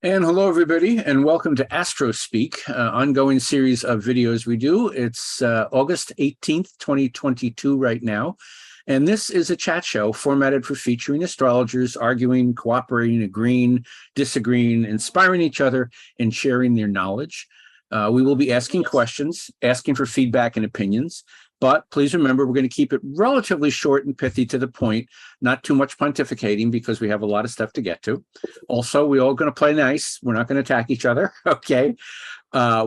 And hello, everybody, and welcome to Astrospeak, ongoing series of videos we do. It's August 18th, 2022 right now. And this is a chat show formatted for featuring astrologers arguing, cooperating, agreeing, disagreeing, inspiring each other, and sharing their knowledge. We will be asking questions, asking for feedback and opinions. But please remember, we're going to keep it relatively short and pithy to the point, not too much pontificating because we have a lot of stuff to get to. Also, we're all going to play nice. We're not going to attack each other. Okay.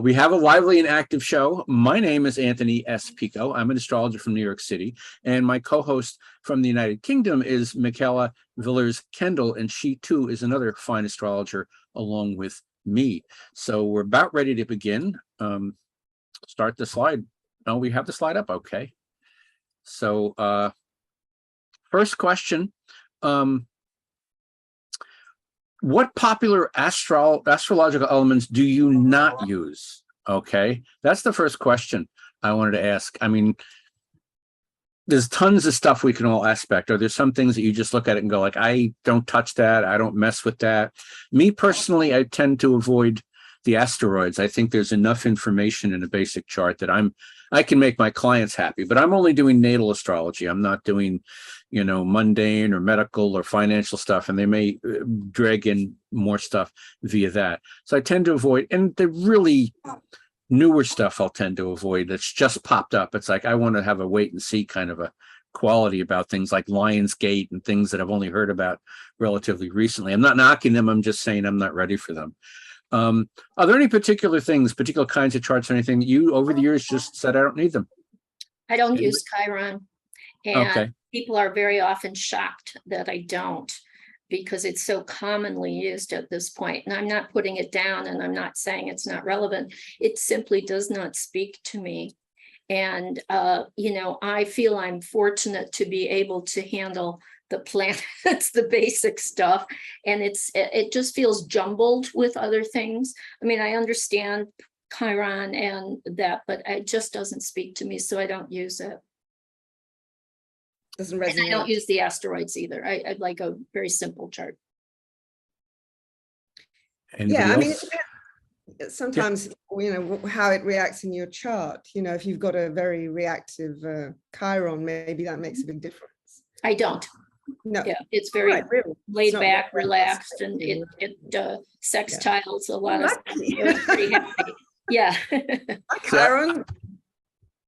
We have a lively and active show. My name is Anthony S. Picco. I'm an astrologer from New York City. And my co-host from the United Kingdom is Michaela Villiers-Kendall. And she, too, is another fine astrologer along with me. So we're about ready to begin. Start the slide. Oh, we have the slide up. Okay. So first question. What popular astrological elements do you not use? Okay. That's the first question I wanted to ask. I mean, there's tons of stuff we can all aspect. Or there's some things that you just look at it and go like, I don't touch that. I don't mess with that. Me personally, I tend to avoid the asteroids. I think there's enough information in a basic chart that I can make my clients happy, but I'm only doing natal astrology. I'm not doing, mundane or medical or financial stuff, and they may drag in more stuff via that. So I tend to avoid, and the really newer stuff I'll tend to avoid that's just popped up. It's like I want to have a wait and see kind of a quality about things like Lionsgate and things that I've only heard about relatively recently. I'm not knocking them. I'm just saying I'm not ready for them. Are there any particular things, particular kinds of charts, or anything that you over the years just said I don't need them? I don't use Chiron, and Okay. people are very often shocked that I don't, because it's so commonly used at this point. And I'm not putting it down, and I'm not saying it's not relevant. It simply does not speak to me. And I feel I'm fortunate to be able to handle the planets, the basic stuff, and it just feels jumbled with other things. I mean, I understand Chiron and that, but it just doesn't speak to me, so I don't use it. Doesn't resonate. And I don't use the asteroids either. I'd like a very simple chart. Anybody I mean, else? sometimes how it reacts in your chart. If you've got a very reactive Chiron, maybe that makes a big difference. I don't. No. Yeah, it's very really. laid It's back, very relaxed, and it sextiles a lot of stuff. Lucky. It was pretty happy. Yeah. Chiron.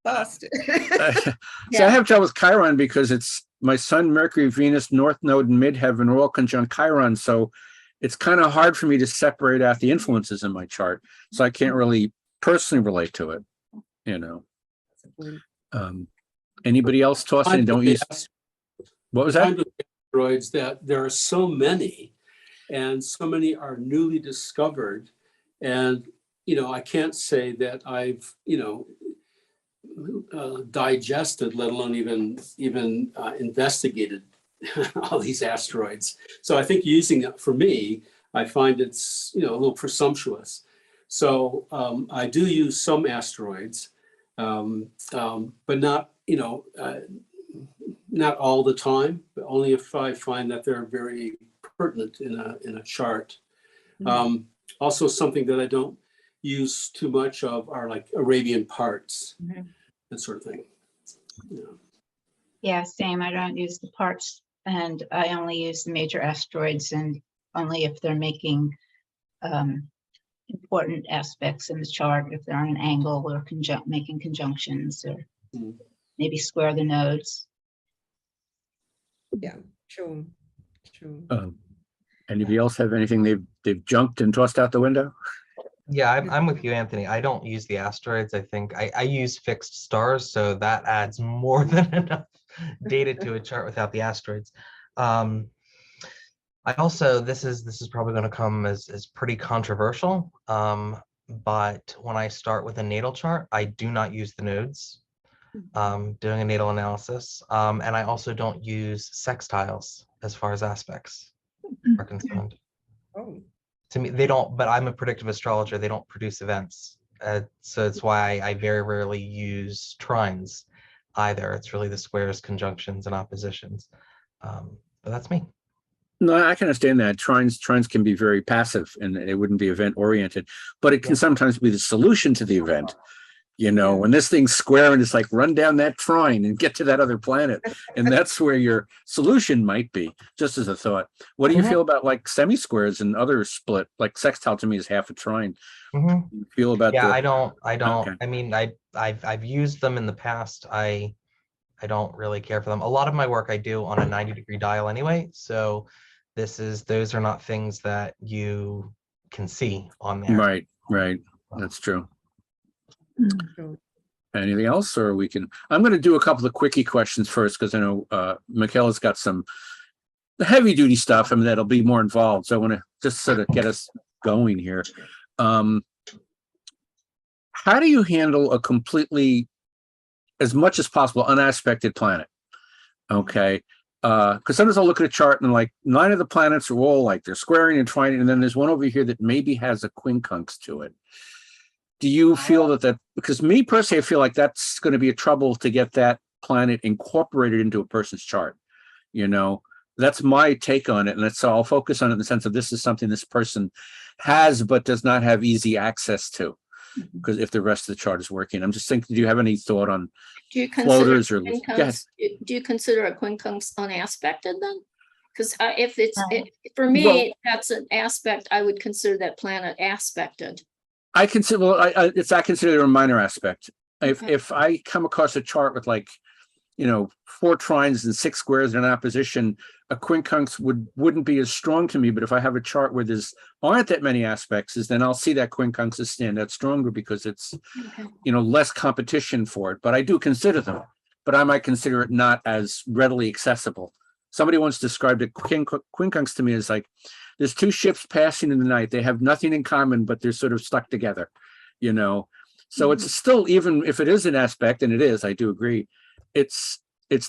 Bastard. So I have trouble with Chiron because it's my Sun, Mercury, Venus, North Node, and Midheaven are all conjunct Chiron. So it's kind of hard for me to separate out the influences in my chart. So I can't really personally relate to it. Anybody else tossing? Don't use. What was that? Asteroids that there are so many, and so many are newly discovered, and I can't say that I've digested, let alone even investigated all these asteroids. So I think using it for me, I find it's a little presumptuous. So I do use some asteroids, but not not all the time, but only if I find that they're very pertinent in a chart. Mm-hmm. Also, something that I don't use too much of are like Arabian parts, mm-hmm. that sort of thing. Yeah, same. I don't use the parts, and I only use the major asteroids, and only if they're making important aspects in the chart, if they're on an angle or making conjunctions, or mm-hmm. maybe square the nodes. Yeah, sure. Anybody else have anything they've jumped and tossed out the window? Yeah, I'm with you, Anthony. I don't use the asteroids. I think I use fixed stars, so that adds more than enough data to a chart without the asteroids. I also, this is probably going to come as pretty controversial, but when I start with a natal chart, I do not use the nodes. Doing a natal analysis, and I also don't use sextiles as far as aspects are concerned. Oh. To me, they don't, but I'm a predictive astrologer. They don't produce events, so that's why I very rarely use trines either. It's really the squares, conjunctions, and oppositions. But that's me. No, I can understand that. Trines can be very passive and it wouldn't be event oriented, but it can sometimes be the solution to the event. You know, Yeah. when this thing's square and it's like run down that trine and get to that other planet. And that's where your solution might be, just as a thought. What do you Mhm. feel about like semi-squares and other split? Like sextile to me is half a trine. Mhm. You feel about Yeah, the I don't, Okay. I mean, I've used them in the past. I don't really care for them. A lot of my work I do on a 90-degree dial anyway. So those are not things that you can see on there. Right. That's true. Sure. Anything else, or I'm going to do a couple of quickie questions first because I know Michaela's got some heavy duty stuff. I mean, that'll be more involved. So I want to just sort of get us going here. How do you handle a completely, as much as possible, unaspected planet? Okay. Because sometimes I'll look at a chart and like 9 of the planets are all like they're squaring and trining, and then there's one over here that maybe has a quincunx to it. Do you feel that because me personally, I feel like that's going to be a trouble to get that planet incorporated into a person's chart. You know, that's my take on it. And so I'll focus on it in the sense of this is something this person has, but does not have easy access to. Because if the rest of the chart is working, I'm just thinking, do you have any thought on Do you consider floaters or quincunx, do you consider a quincunx unaspected then? Because if it's, for me, that's an aspect, I would consider that planet aspected. I consider, well, I consider it a minor aspect. Okay. If I come across a chart with like, 4 trines and 6 squares in opposition, a quincunx wouldn't be as strong to me. But if I have a chart where aren't that many aspects, then I'll see that quincunx stand out stronger because it's, Okay. less competition for it. But I do consider them, but I might consider it not as readily accessible. Somebody once described a quincunx to me as like, there's 2 ships passing in the night. They have nothing in common, but they're sort of stuck together, So it's still, even if it is an aspect, and it is, I do agree, it's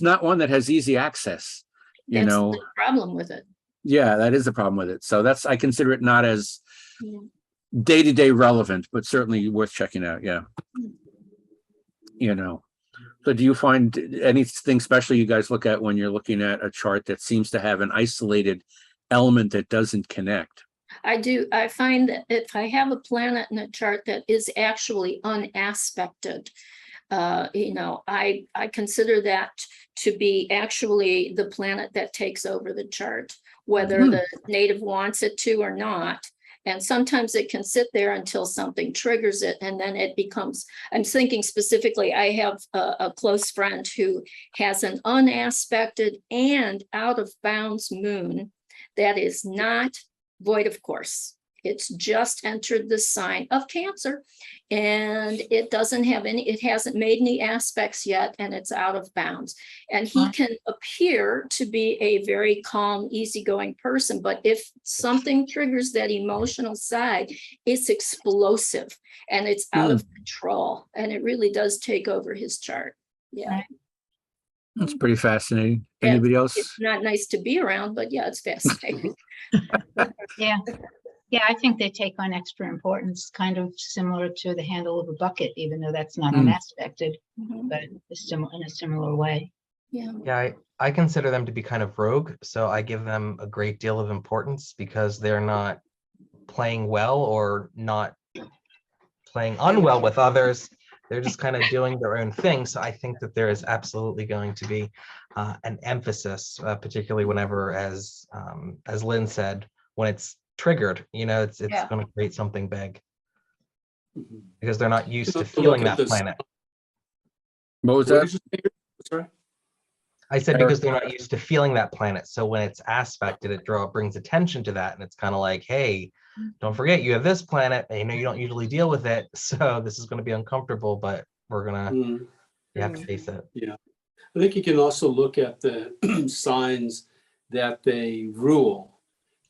not one that has easy access, That's the problem with it. Yeah, that is the problem with it. So I consider it not as day-to-day relevant, but certainly worth checking out. Yeah. So do you find anything special you guys look at when you're looking at a chart that seems to have an isolated element that doesn't connect? I do. I find that if I have a planet in a chart that is actually unaspected, I consider that to be actually the planet that takes over the chart, whether the native wants it to or not. And sometimes it can sit there until something triggers it, and then it becomes, I'm thinking specifically, I have a close friend who has an unaspected and out of bounds moon that is not void of course. It's just entered the sign of Cancer, and it doesn't have it hasn't made any aspects yet, and it's out of bounds. And he can appear to be a very calm, easygoing person, but if something triggers that emotional side, it's explosive and it's out of control, and it really does take over his chart. Yeah. That's pretty fascinating. Anybody else? It's not nice to be around, but yeah, it's fascinating. Yeah, I think they take on extra importance, kind of similar to the handle of a bucket, even though that's not unaspected, but in a similar way. Yeah. I consider them to be kind of rogue, so I give them a great deal of importance because they're not playing well or not playing unwell with others. They're just kind of doing their own thing. So I think that there is absolutely going to be an emphasis, particularly whenever, as Lynn said, when it's triggered, it's going to create something big because they're not used to feeling that planet. What was that? Sorry? I said because they're not used to feeling that planet. So when it's aspected, it brings attention to that. And it's kind of like, hey, don't forget you have this planet. And, you don't usually deal with it. So this is going to be uncomfortable, but we're going to, you have to face it. Yeah. I think you can also look at the signs that they rule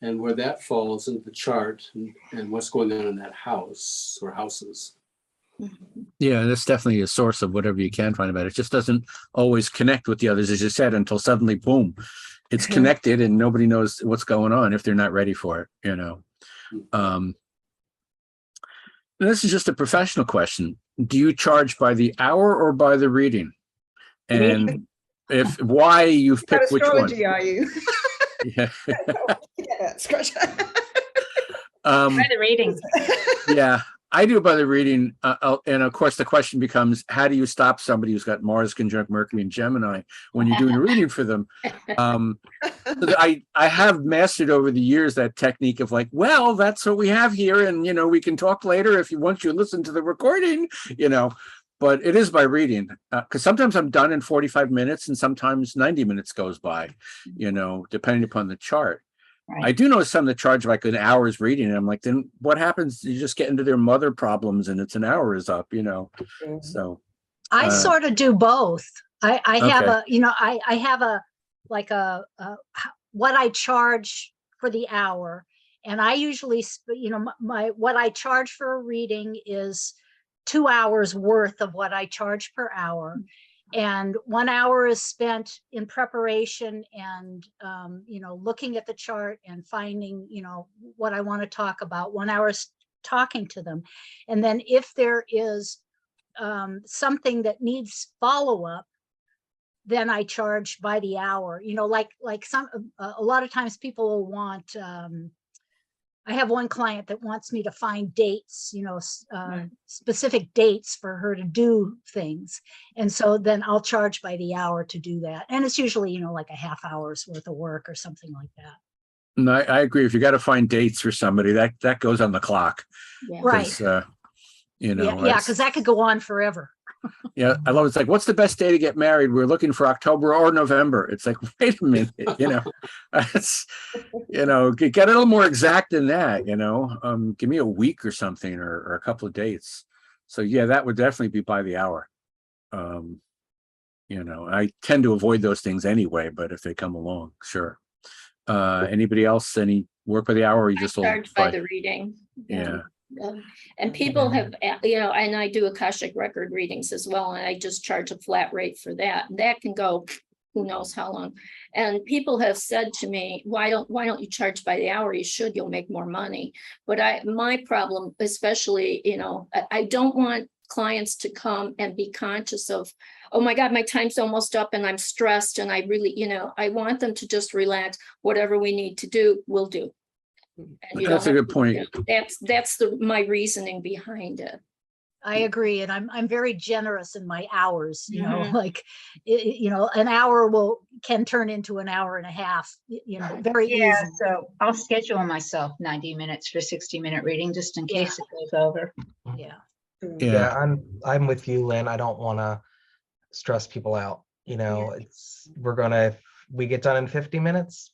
and where that falls into the chart and what's going on in that house or houses. Yeah, that's definitely a source of whatever you can find about it. It just doesn't always connect with the others, as you said, until suddenly, boom, it's connected and nobody knows what's going on if they're not ready for it, This is just a professional question. Do you charge by the hour or by the reading? And why you've picked which one? Astrology, are you? Yeah. Yeah, scratch. Um, By the reading. yeah, I do by the reading. And of course, the question becomes, how do you stop somebody who's got Mars conjunct Mercury and Gemini when you're doing a reading for them? So I have mastered over the years that technique of like, well, that's what we have here. And, we can talk later if you want you listen to the recording, but it is by reading, because sometimes I'm done in 45 minutes and sometimes 90 minutes goes by, depending upon the chart. I Right. do know some that charge like an hour's reading. And I'm like, then what happens? You just get into their mother problems and it's an hour is up, so. I sort of do both. I have Okay. I have what I charge for the hour. And I usually, what I charge for a reading is 2 hours worth of what I charge per hour. And 1 hour is spent in preparation and, looking at the chart and finding, what I want to talk about. 1 hour is talking to them. And then if there is something that needs follow-up, then I charge by the hour, like a lot of times people will want, I have one client that wants me to find dates, specific dates for her to do things. And so then I'll charge by the hour to do that. And it's usually, like a half hour's worth of work or something like that. No, I agree. If you got to find dates for somebody, that goes on the clock. Yeah. Right. 'Cause, Because that could go on forever. yeah, I love it. It's like, what's the best day to get married? We're looking for October or November. It's like, wait a minute, it's, get a little more exact than that, give me a week or something or a couple of dates. So yeah, that would definitely be by the hour. I tend to avoid those things anyway, but if they come along, sure. Anybody else, any work by the hour or you I just charge by the reading. yeah. And people have, and I do Akashic record readings as well, and I just charge a flat rate for that. And that can go who knows how long. And people have said to me, why don't you charge by the hour? You should, you'll make more money. But my problem, especially, I don't want clients to come and be conscious of, oh my God, my time's almost up and I'm stressed. And I really, I want them to just relax. Whatever we need to do, we'll do. And That's a good point. That's my reasoning behind it. I agree. And I'm very generous in my hours, Mhm. like, an hour can turn into an hour and a half, very Yeah, easy. so I'll schedule myself 90 minutes for 60-minute reading just in case it goes over. Yeah. Yeah. I'm with you, Lynn. I don't want to stress people out. If we get done in 50 minutes,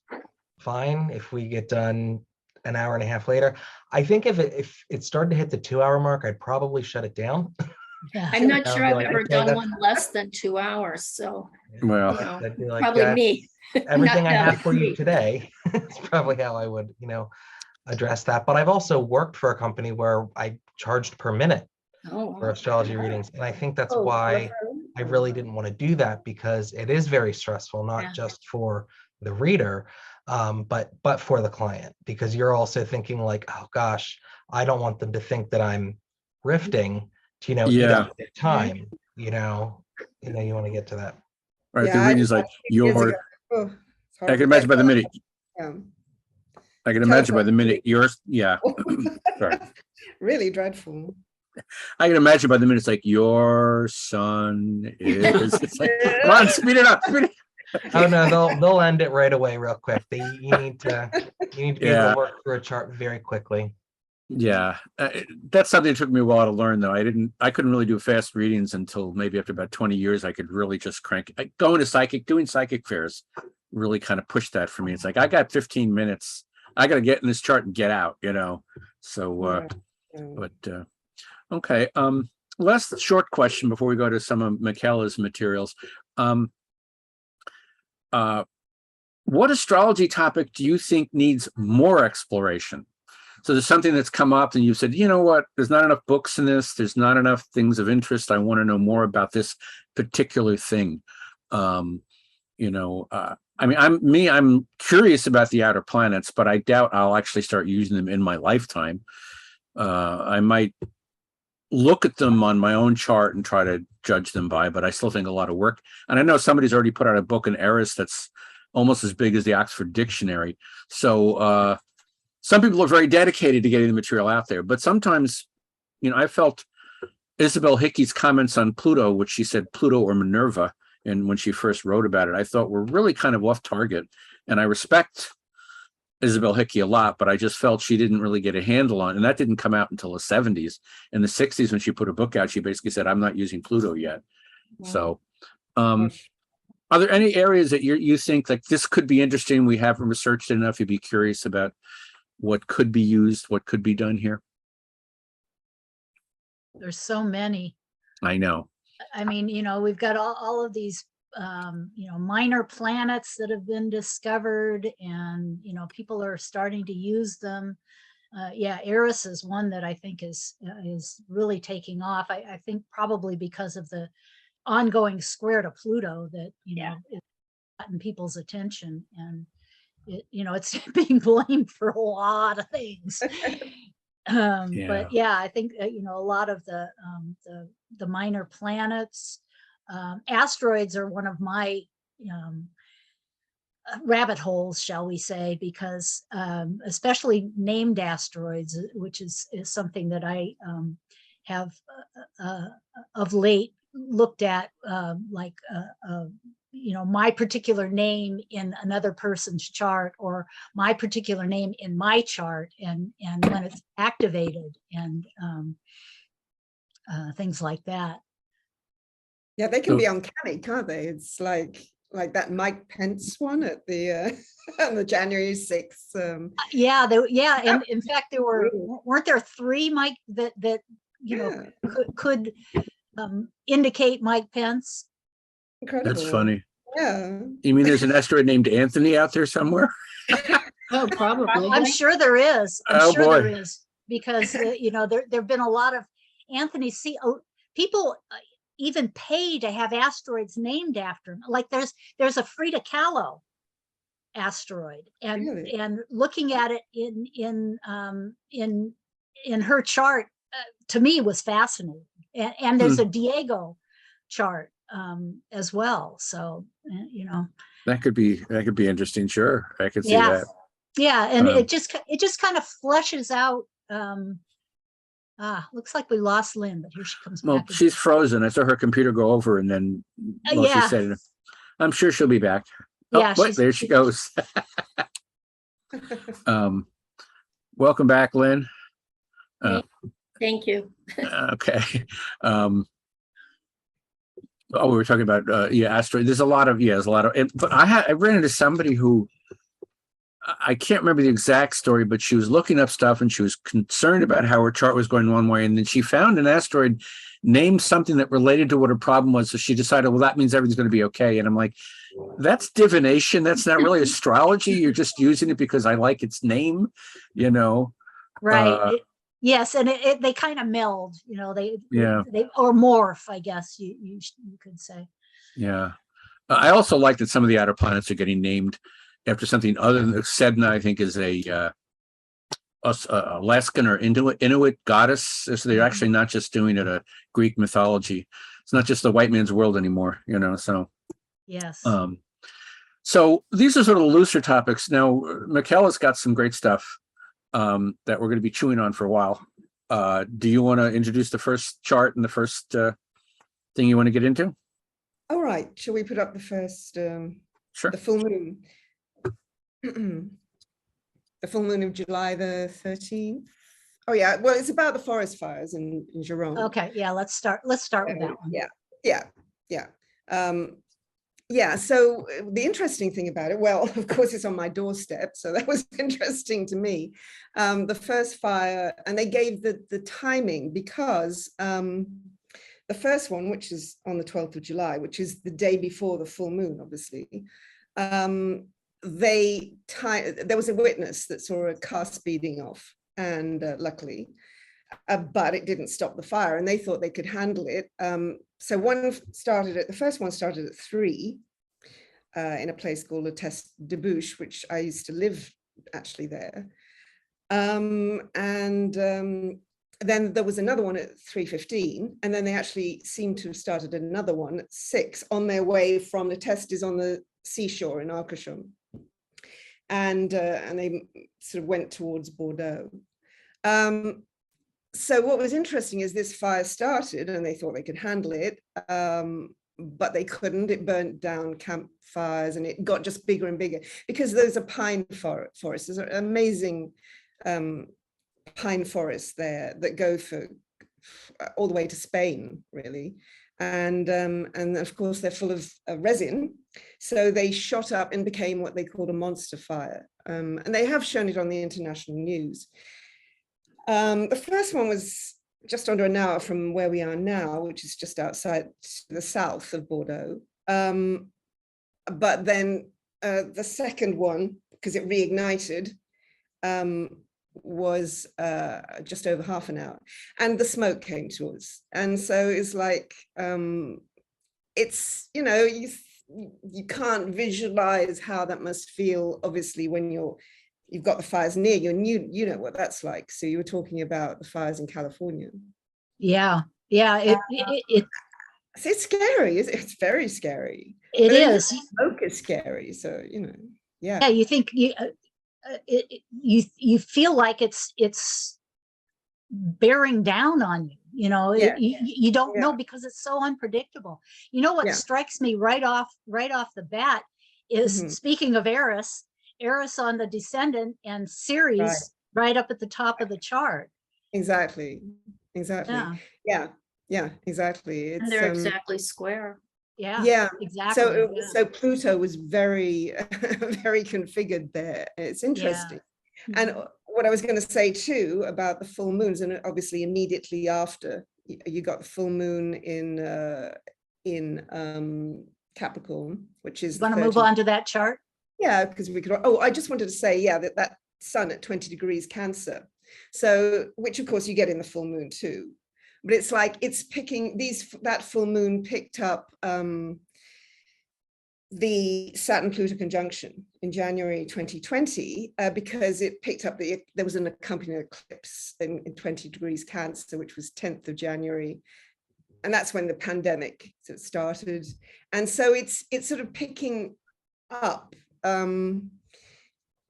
fine. If we get done an hour and a half later, I think if it started to hit the 2 hour mark, I'd probably shut it down. Yeah. I'm not sure I'll be I've like, ever okay, done that's- one less than 2 hours. So, Well, I'd be like, probably "That's me. everything I Not have for you me. today." It's probably how I would, address that. But I've also worked for a company where I charged per minute Oh, for astrology readings. And I think that's Oh, why I really didn't want to do that, because it is very stressful, not Yeah. just for the reader, but for the client, because you're also thinking like, oh gosh, I don't want them to think that I'm rifting to, eat Yeah. up their time, you want to get to that. right. Yeah, The I reading is did like that 2 years your, ago. Oh, it's I horrible. can imagine by the minute, Yeah. I can imagine by the minute yours. Yeah. Sorry. Really dreadful. I can imagine by the minute it's like your son is, it's like, come on, speed it up. Oh no, they'll end it right away, real quick. You need to be able Yeah. to work through a chart very quickly. Yeah, that's something that took me a while to learn, though. I couldn't really do fast readings until maybe after about 20 years. I could really just crank. Doing psychic fairs really kind of pushed that for me. It's like, I got 15 minutes. I got to get in this chart and get out, So, but okay. Last short question before we go to some of Michaela's materials. What astrology topic do you think needs more exploration? So there's something that's come up and you've said, you know what, there's not enough books in this. There's not enough things of interest. I want to know more about this particular thing. I'm curious about the outer planets, but I doubt I'll actually start using them in my lifetime. I might look at them on my own chart and try to judge them by, but I still think a lot of work. And I know somebody's already put out a book in Eris that's almost as big as the Oxford Dictionary. So some people are very dedicated to getting the material out there, but sometimes, I felt Isabel Hickey's comments on Pluto, which she said Pluto or Minerva, and when she first wrote about it, I thought were really kind of off target. And I respect Isabel Hickey a lot, but I just felt she didn't really get a handle on it. And that didn't come out until the 70s. In the 60s, when she put a book out, she basically said, I'm not using Pluto yet. So are there any areas that you think like this could be interesting? We haven't researched enough. You'd be curious about what could be used, what could be done here? There's so many. I know. I mean, we've got all of these, minor planets that have been discovered, and, people are starting to use them. Eris is one that I think is really taking off. I think probably because of the ongoing square to Pluto that, it's gotten people's attention, and it's being blamed for a lot of things. But I think a lot of the minor planets, asteroids are one of my rabbit holes, shall we say, because especially named asteroids, which is something that I have of late looked at, like my particular name in another person's chart, or my particular name in my chart, and when it's activated, and things like that. Yeah, they can be uncanny, can't they? It's like that Mike Pence one at the on the January 6th. And in fact, weren't there 3 Mike that could indicate Mike Pence? Incredible. That's funny. Yeah. You mean there's an asteroid named Anthony out there somewhere? Oh, probably. I'm sure there is. Boy. There is, because there've been a lot of Anthony. People even pay to have asteroids named after him. Like there's a Frida Kahlo asteroid, and Really? and looking at it in her chart, to me was fascinating. And there's a Diego chart as well. So that could be interesting. Sure, I could see yeah. that. Yeah, and it just kind of fleshes out. Looks like we lost Lynn, but here she comes back. Well, she's frozen. I saw her computer go over, and then she said it. I'm sure she'll be back. There she goes. Welcome back, Lynn. Thank you. Okay. We were talking about asteroid. There's a lot of but I ran into somebody who, I can't remember the exact story, but she was looking up stuff and she was concerned about how her chart was going one way, and then she found an asteroid named something that related to what her problem was. So she decided, well, that means everything's going to be okay. And I'm like, that's divination. That's not really astrology. You're just using it because I like its name, Right. Yes, and they kind of meld, they or morph, I guess you could say. Yeah. I also like that some of the outer planets are getting named after something other than Sedna, I think, is a Alaskan or Inuit goddess. So they're actually not just doing it a Greek mythology. It's not just the white man's world anymore, so. Yes. So these are sort of looser topics. Now, Michaela's got some great stuff that we're going to be chewing on for a while. Do you want to introduce the first chart and the first thing you want to get into? All right. Shall we put up the first? Sure. The full moon. The full moon of July the 13th. Oh yeah. Well, it's about the forest fires in Gironde. Okay. Yeah. Let's start with that one. Yeah. So the interesting thing about it, well, of course, it's on my doorstep, so that was interesting to me. The first fire, and they gave the timing because the first one, which is on the 12th of July, which is the day before the full moon, obviously, there was a witness that saw a car speeding off, and luckily, but it didn't stop the fire, and they thought they could handle it. So the first one started at 3 in a place called La Teste de Bouche, which I used to live actually there. Then there was another one at 3:15, and then they actually seemed to have started another one at 6 on their way from the test is on the seashore in Arcachon. And they sort of went towards Bordeaux. So what was interesting is this fire started and they thought they could handle it, but they couldn't. It burnt down campfires and it got just bigger and bigger because those are pine forests. There's an amazing pine forests there that go for all the way to Spain, really. And of course they're full of resin. So they shot up and became what they called a monster fire. And they have shown it on the international news. The first one was just under an hour from where we are now, which is just outside the south of Bordeaux. But then the second one, because it reignited, was just over half an hour, and the smoke came to us. And so it's like, it's, you know, you can't visualize how that must feel, obviously, when you've got the fires near you, and you know what that's like. So you were talking about the fires in California. Yeah. It's scary. It's very scary. It is. Smoke is scary. So, you know, yeah. Yeah, you think you feel like it's bearing down on you. You know, Yeah. you don't know because it's so unpredictable. You know what strikes me right off the bat is, speaking of Eris on the Descendant and Ceres right up at the top of the chart. Exactly. Yeah, exactly. And they're exactly square. Yeah, exactly. So Pluto was very, very configured there. It's interesting. And what I was going to say too about the full moons, and obviously immediately after you got the full moon in Capricorn, which is. Want to move on to that chart? Yeah, because we could. Oh, I just wanted to say, that sun at 20 degrees Cancer. So, which of course you get in the full moon too. But it's like it's picking that full moon picked up the Saturn-Pluto conjunction in January 2020 because it picked up there was an accompanying eclipse in 20 degrees Cancer, which was 10th of January. And that's when the pandemic started. And so it's sort of picking up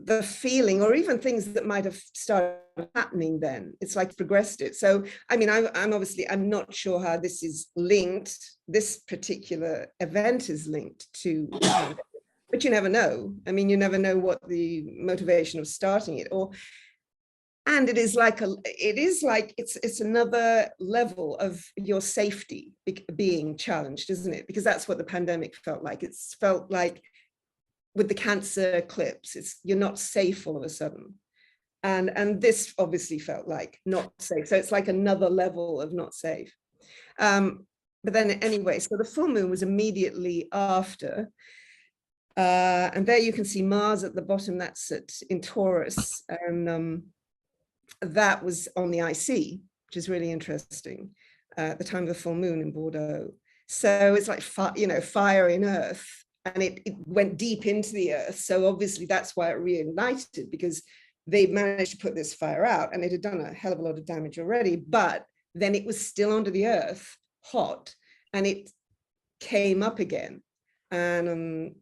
the feeling, or even things that might have started happening then. It's like progressed it. So, I mean, I'm not sure how this is linked. This particular event is linked to, but you never know. I mean, you never know what the motivation of starting it, and it is like it's another level of your safety being challenged, isn't it? Because that's what the pandemic felt like. It's felt like with the Cancer eclipse, you're not safe all of a sudden. And this obviously felt like not safe. So it's like another level of not safe. But then anyway, so the full moon was immediately after. And there you can see Mars at the bottom, that's in Taurus. And that was on the IC, which is really interesting, at the time of the full moon in Bordeaux. So it's like, fire in Earth. And it went deep into the Earth. So obviously that's why it reignited, because they managed to put this fire out, and it had done a hell of a lot of damage already, but then it was still under the Earth, hot, and it came up again. And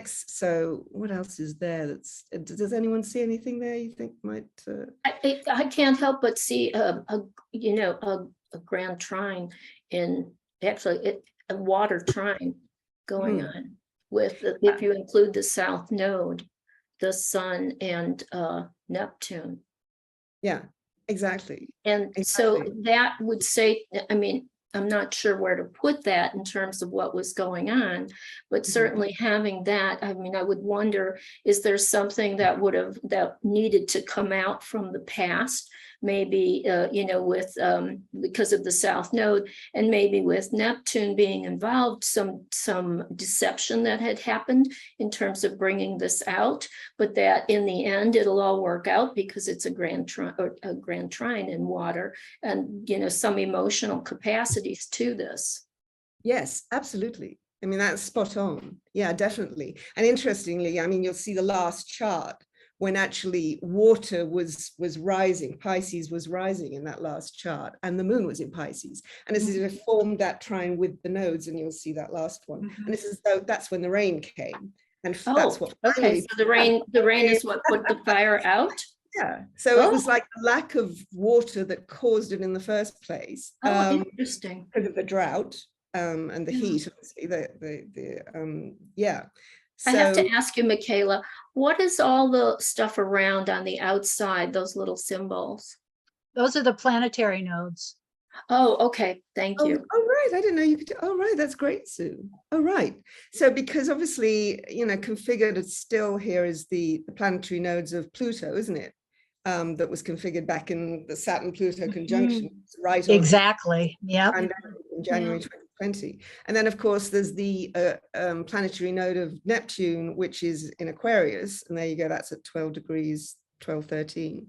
so what else is there? Does anyone see anything there you think might? I can't help but see a grand trine a water trine going on. With, if you include the South Node, the Sun and Neptune. Yeah, exactly. And so that would say, I mean, I'm not sure where to put that in terms of what was going on, but certainly having that, I mean, I would wonder, is there something that needed to come out from the past? Maybe, with because of the South Node, and maybe with Neptune being involved, some deception that had happened in terms of bringing this out, but that in the end it'll all work out because it's a grand trine in water, and some emotional capacities to this. Yes, absolutely. I mean, that's spot on. Yeah, definitely. And interestingly, I mean, you'll see the last chart when actually water was rising, Pisces was rising in that last chart, and the moon was in Pisces. And as it formed that trine with the nodes, and you'll see that last one. And this is that's when the rain came. And Oh, that's what okay, finally, so the rain is what put the fire out? yeah. So it was Oh. like a lack of water that caused it in the first place. Oh, interesting. Because of the drought and the Yeah. heat, obviously, yeah. I have So to ask you, Michaela, what is all the stuff around on the outside, those little symbols? Those are the planetary nodes. Oh, okay, thank oh, you. oh, right, I didn't know you could. Oh, right, that's great, Sue. Oh, right. So because obviously, configured, it's still here is the planetary nodes of Pluto, isn't it? That was configured back in the Saturn-Pluto conjunction, right on Exactly. Yep. in January 2020. And then, of course, there's the planetary node of Neptune, which is in Aquarius. And there you go, that's at 12 degrees, 1213,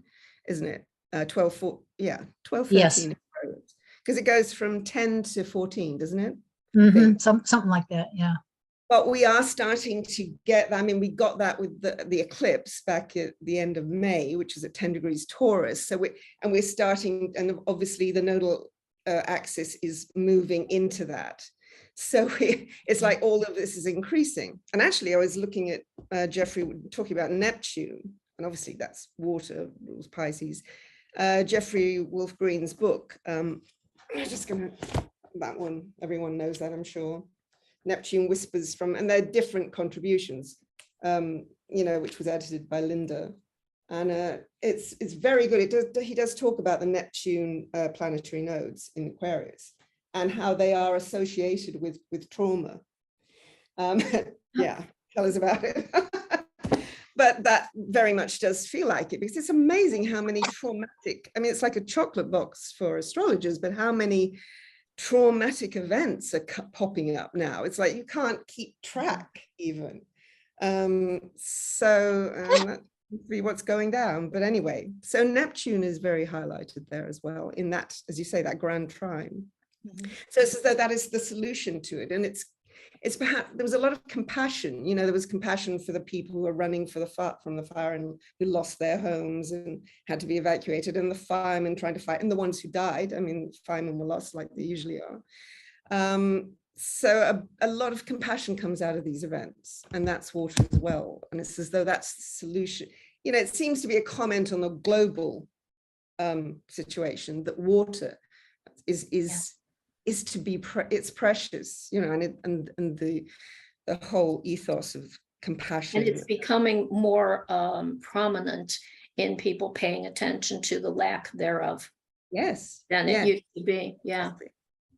isn't it? 12, yeah, 1213 Yes. Aquarius. Because it goes from 10 to 14, doesn't it? Mhm, something like that. Yeah. But we are starting to get, I mean, we got that with the eclipse back at the end of May, which is at 10 degrees Taurus. So we're starting, and obviously the nodal axis is moving into that. So it's like all of this is increasing. And actually I was looking at Jeffrey talking about Neptune, and obviously that's water, rules Pisces. Jeffrey Wolf Green's book. I'm just gonna, that one, everyone knows that, I'm sure. Neptune Whispers from, and they're different contributions, which was edited by Linda. And it's very good. He does talk about the Neptune planetary nodes in Aquarius and how they are associated with trauma. Yeah, tell us about it. But that very much does feel like it, because it's amazing how many traumatic, I mean, it's like a chocolate box for astrologers, but how many traumatic events are popping up now. It's like you can't keep track even. That's what's going down. But anyway, so Neptune is very highlighted there as well in that, as you say, that grand trine. So it's as though that is the solution to it. And it's perhaps, there was a lot of compassion, there was compassion for the people who were running from the fire and who lost their homes and had to be evacuated, and the firemen trying to fight, and the ones who died. I mean, firemen were lost like they usually are. So a lot of compassion comes out of these events, and that's water as well. And it's as though that's the solution. It seems to be a comment on the global situation that water is to be, it's precious, and the whole ethos of compassion. And it's becoming more prominent in people paying attention to the lack thereof. Yes. Than it used to be. Yeah.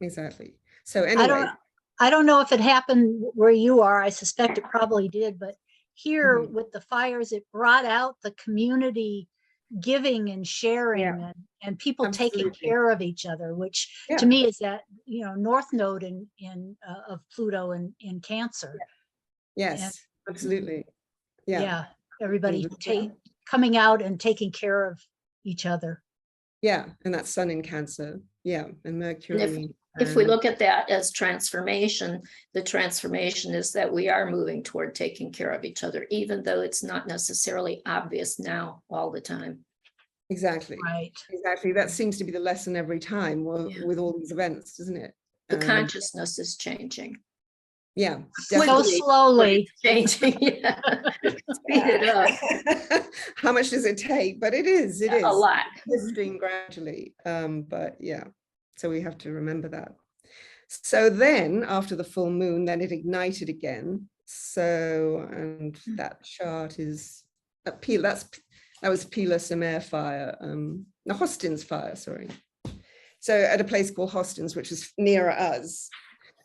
Exactly. So anyway. I don't know if it happened where you are. I suspect it probably did, but here with the fires, it brought out the community giving and sharing and people taking care of each other, which to me is that north node in of Pluto in Cancer. Yes, absolutely. Yeah, everybody coming out and taking care of each other. Yeah, and that Sun in Cancer. Yeah, and Mercury. And if we look at that as transformation, the transformation is that we are moving toward taking care of each other, even though it's not necessarily obvious now all the time. Exactly. Right. Exactly. That seems to be the lesson every time with all these events, doesn't it? The consciousness is changing. Yeah. So slowly. Changing. Yeah. Speed it up. How much does it take? But it is. It is a lot. Shifting gradually. But yeah. So we have to remember that. So then after the full moon, then it ignited again. So, and that chart is that was Pila Sumer fire, the Hostins fire, sorry. So at a place called Hostins, which is nearer us.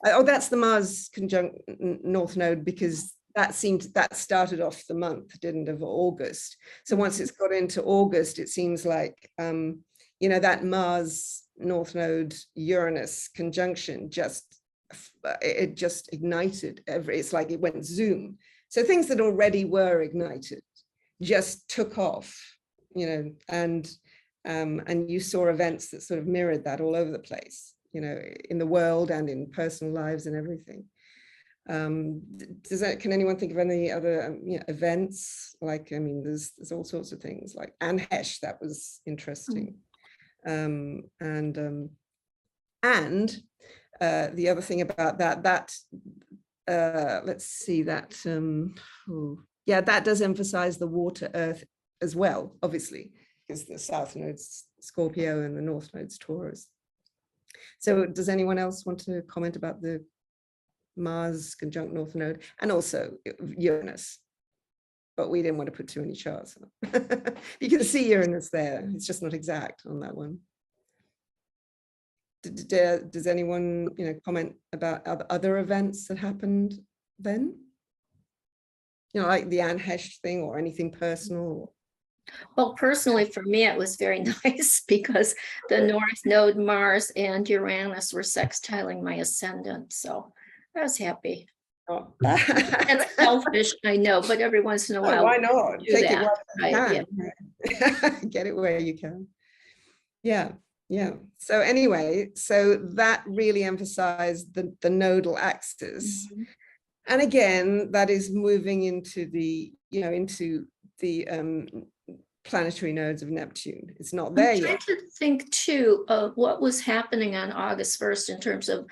Oh, that's the Mars conjunct North Node, because that started off the month, didn't it, of August. So once it's got into August, it seems like, that Mars North Node Uranus conjunction just ignited. It's like it went zoom. So things that already were ignited just took off, and you saw events that sort of mirrored that all over the place, in the world and in personal lives and everything. Can anyone think of any other events? Like, I mean, there's all sorts of things like Anhesh, that was interesting. And the other thing about that let's see that. Yeah, that does emphasize the water earth as well, obviously, because the south node's Scorpio and the north node's Taurus. So does anyone else want to comment about the Mars conjunct north node and also Uranus? But we didn't want to put too many charts. You can see Uranus there. It's just not exact on that one. Does anyone, comment about other events that happened then? Like the Anne Hesh thing or anything personal? Well, personally, for me, it was very nice because the North Node, Mars and Uranus were sextiling my ascendant. So I was happy. Oh. That's selfish, I know, but every once in a while. Why not? do Take that, it while you right, can. Get it where you can. Yeah. So anyway, so that really emphasized the nodal axis. Mhm. And again, that is moving into the, into the planetary nodes of Neptune. It's not there I'm trying yet. to think too of what was happening on August 1st in terms of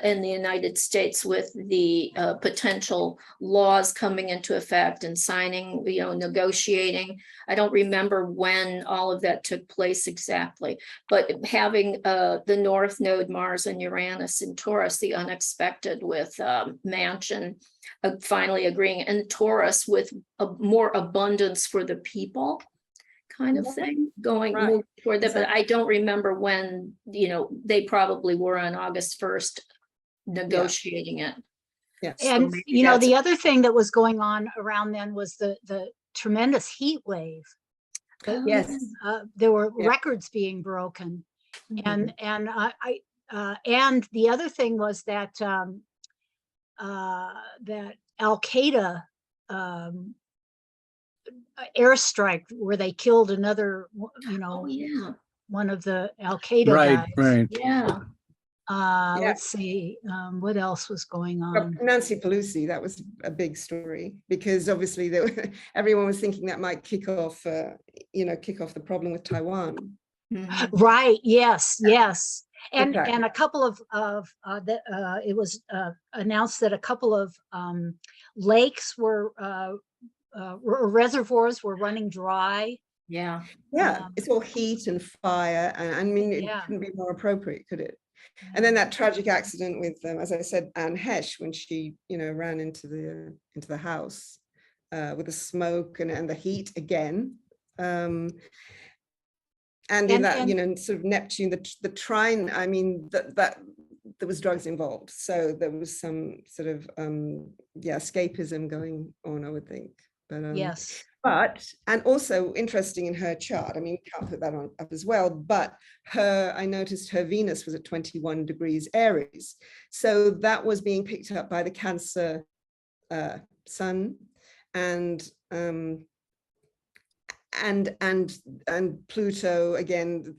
in the United States with the potential laws coming into effect and signing, negotiating. I don't remember when all of that took place exactly, but having the North Node, Mars and Uranus in Taurus, the unexpected with Manchin finally agreeing, and Taurus with more abundance for the people kind of thing going Right. toward that, but Exactly. I don't remember when, they probably were on August 1st negotiating it. Yes. And, maybe the other thing that was going on around then was the tremendous heat wave. Yes. There were Yeah. records being broken. Mhm. And the other thing was that that Al Qaeda airstrike where they killed another, Oh, yeah, one of the Al Qaeda Right, guys. right. yeah. Let's see, what else was going on? Nancy Pelosi, that was a big story because obviously everyone was thinking that might kick off the problem with Taiwan. Mhm. Right, yes. And Exactly. a couple of it was announced that a couple of lakes were reservoirs were running dry. Yeah. Yeah, it's all heat and fire, and I mean, it Yeah. couldn't be more appropriate, could it? And then that tragic accident with, as I said, Anne Hesh, when she, ran into the house with the smoke and the heat again. And in that, sort of Neptune, the trine, I mean, that there was drugs involved. So there was some sort of, escapism going on, I would think. But Yes. and also interesting in her chart, I mean, can't put that on up as well, but I noticed her Venus was at 21 degrees Aries. So that was being picked up by the Cancer sun and Pluto again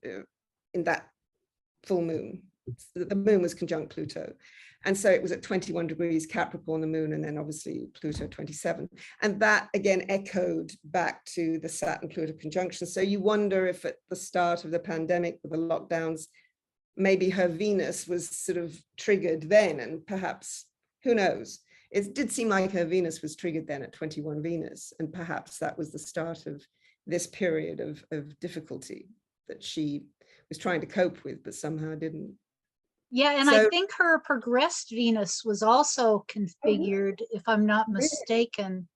in that full moon. The moon was conjunct Pluto. And so it was at 21 degrees Capricorn, the moon, and then obviously Pluto 27. And that again echoed back to the Saturn-Pluto conjunction. So you wonder if at the start of the pandemic with the lockdowns, maybe her Venus was sort of triggered then, and perhaps, who knows? It did seem like her Venus was triggered then at 21 Venus, and perhaps that was the start of this period of difficulty that she was trying to cope with, but somehow didn't. Yeah, and I think her progressed Venus was also configured, if I'm not mistaken.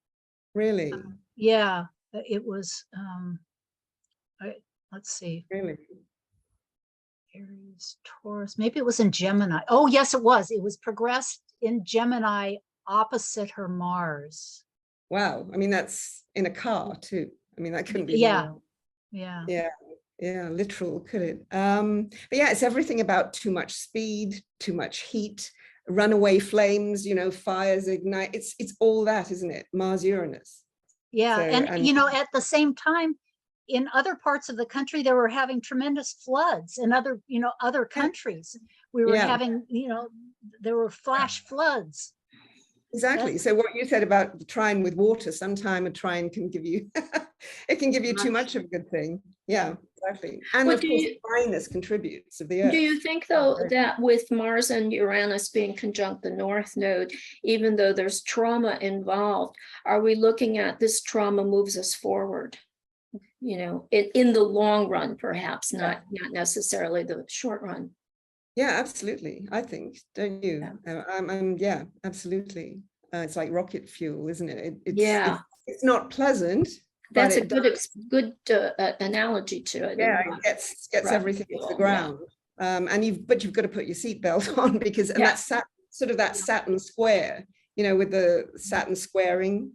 Really? Yeah, it was, let's see. Really? Aries, Taurus, maybe it was in Gemini. Oh, yes, it was. It was progressed in Gemini opposite her Mars. Wow. I mean, that's in a car too. I mean, that couldn't be. Yeah. Yeah. Yeah, literal, could it? But yeah, it's everything about too much speed, too much heat, runaway flames, fires ignite. It's all that, isn't it? Mars, Uranus. Yeah, So, and at the same time, in other parts of the country, they were having tremendous floods. In other countries, we were having, there were flash floods. Exactly. So what you said about the trine with water, sometime a trine can give you, it can give you too much of a good thing. Yeah. exactly. And But of course, the dryness contributes of the do Earth. you think, though, Right. that with Mars and Uranus being conjunct the North Node, even though there's trauma involved, are we looking at this trauma moves us forward? You know, in the long run, perhaps, not necessarily the short run. Yeah, absolutely. I think, don't you? Yeah, absolutely. It's like rocket fuel, isn't it? It's not pleasant. That's but a it good, does- good analogy to it. Yeah, it gets rocket everything to the fuel, ground. And you've got to put your seatbelt on because, and that's sort of that Saturn square, you know, with the Saturn squaring,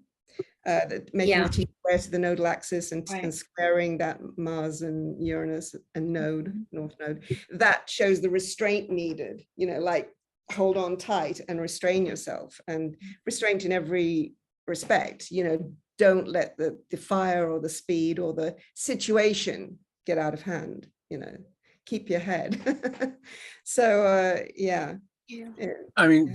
making the T-square to the nodal axis and squaring that Mars and Uranus and node, North Node. That shows the restraint needed, you know, like hold on tight and restrain yourself, and restraint in every respect, you know, don't let the fire or the speed or the situation get out of hand, you know, keep your head. So, yeah. I mean,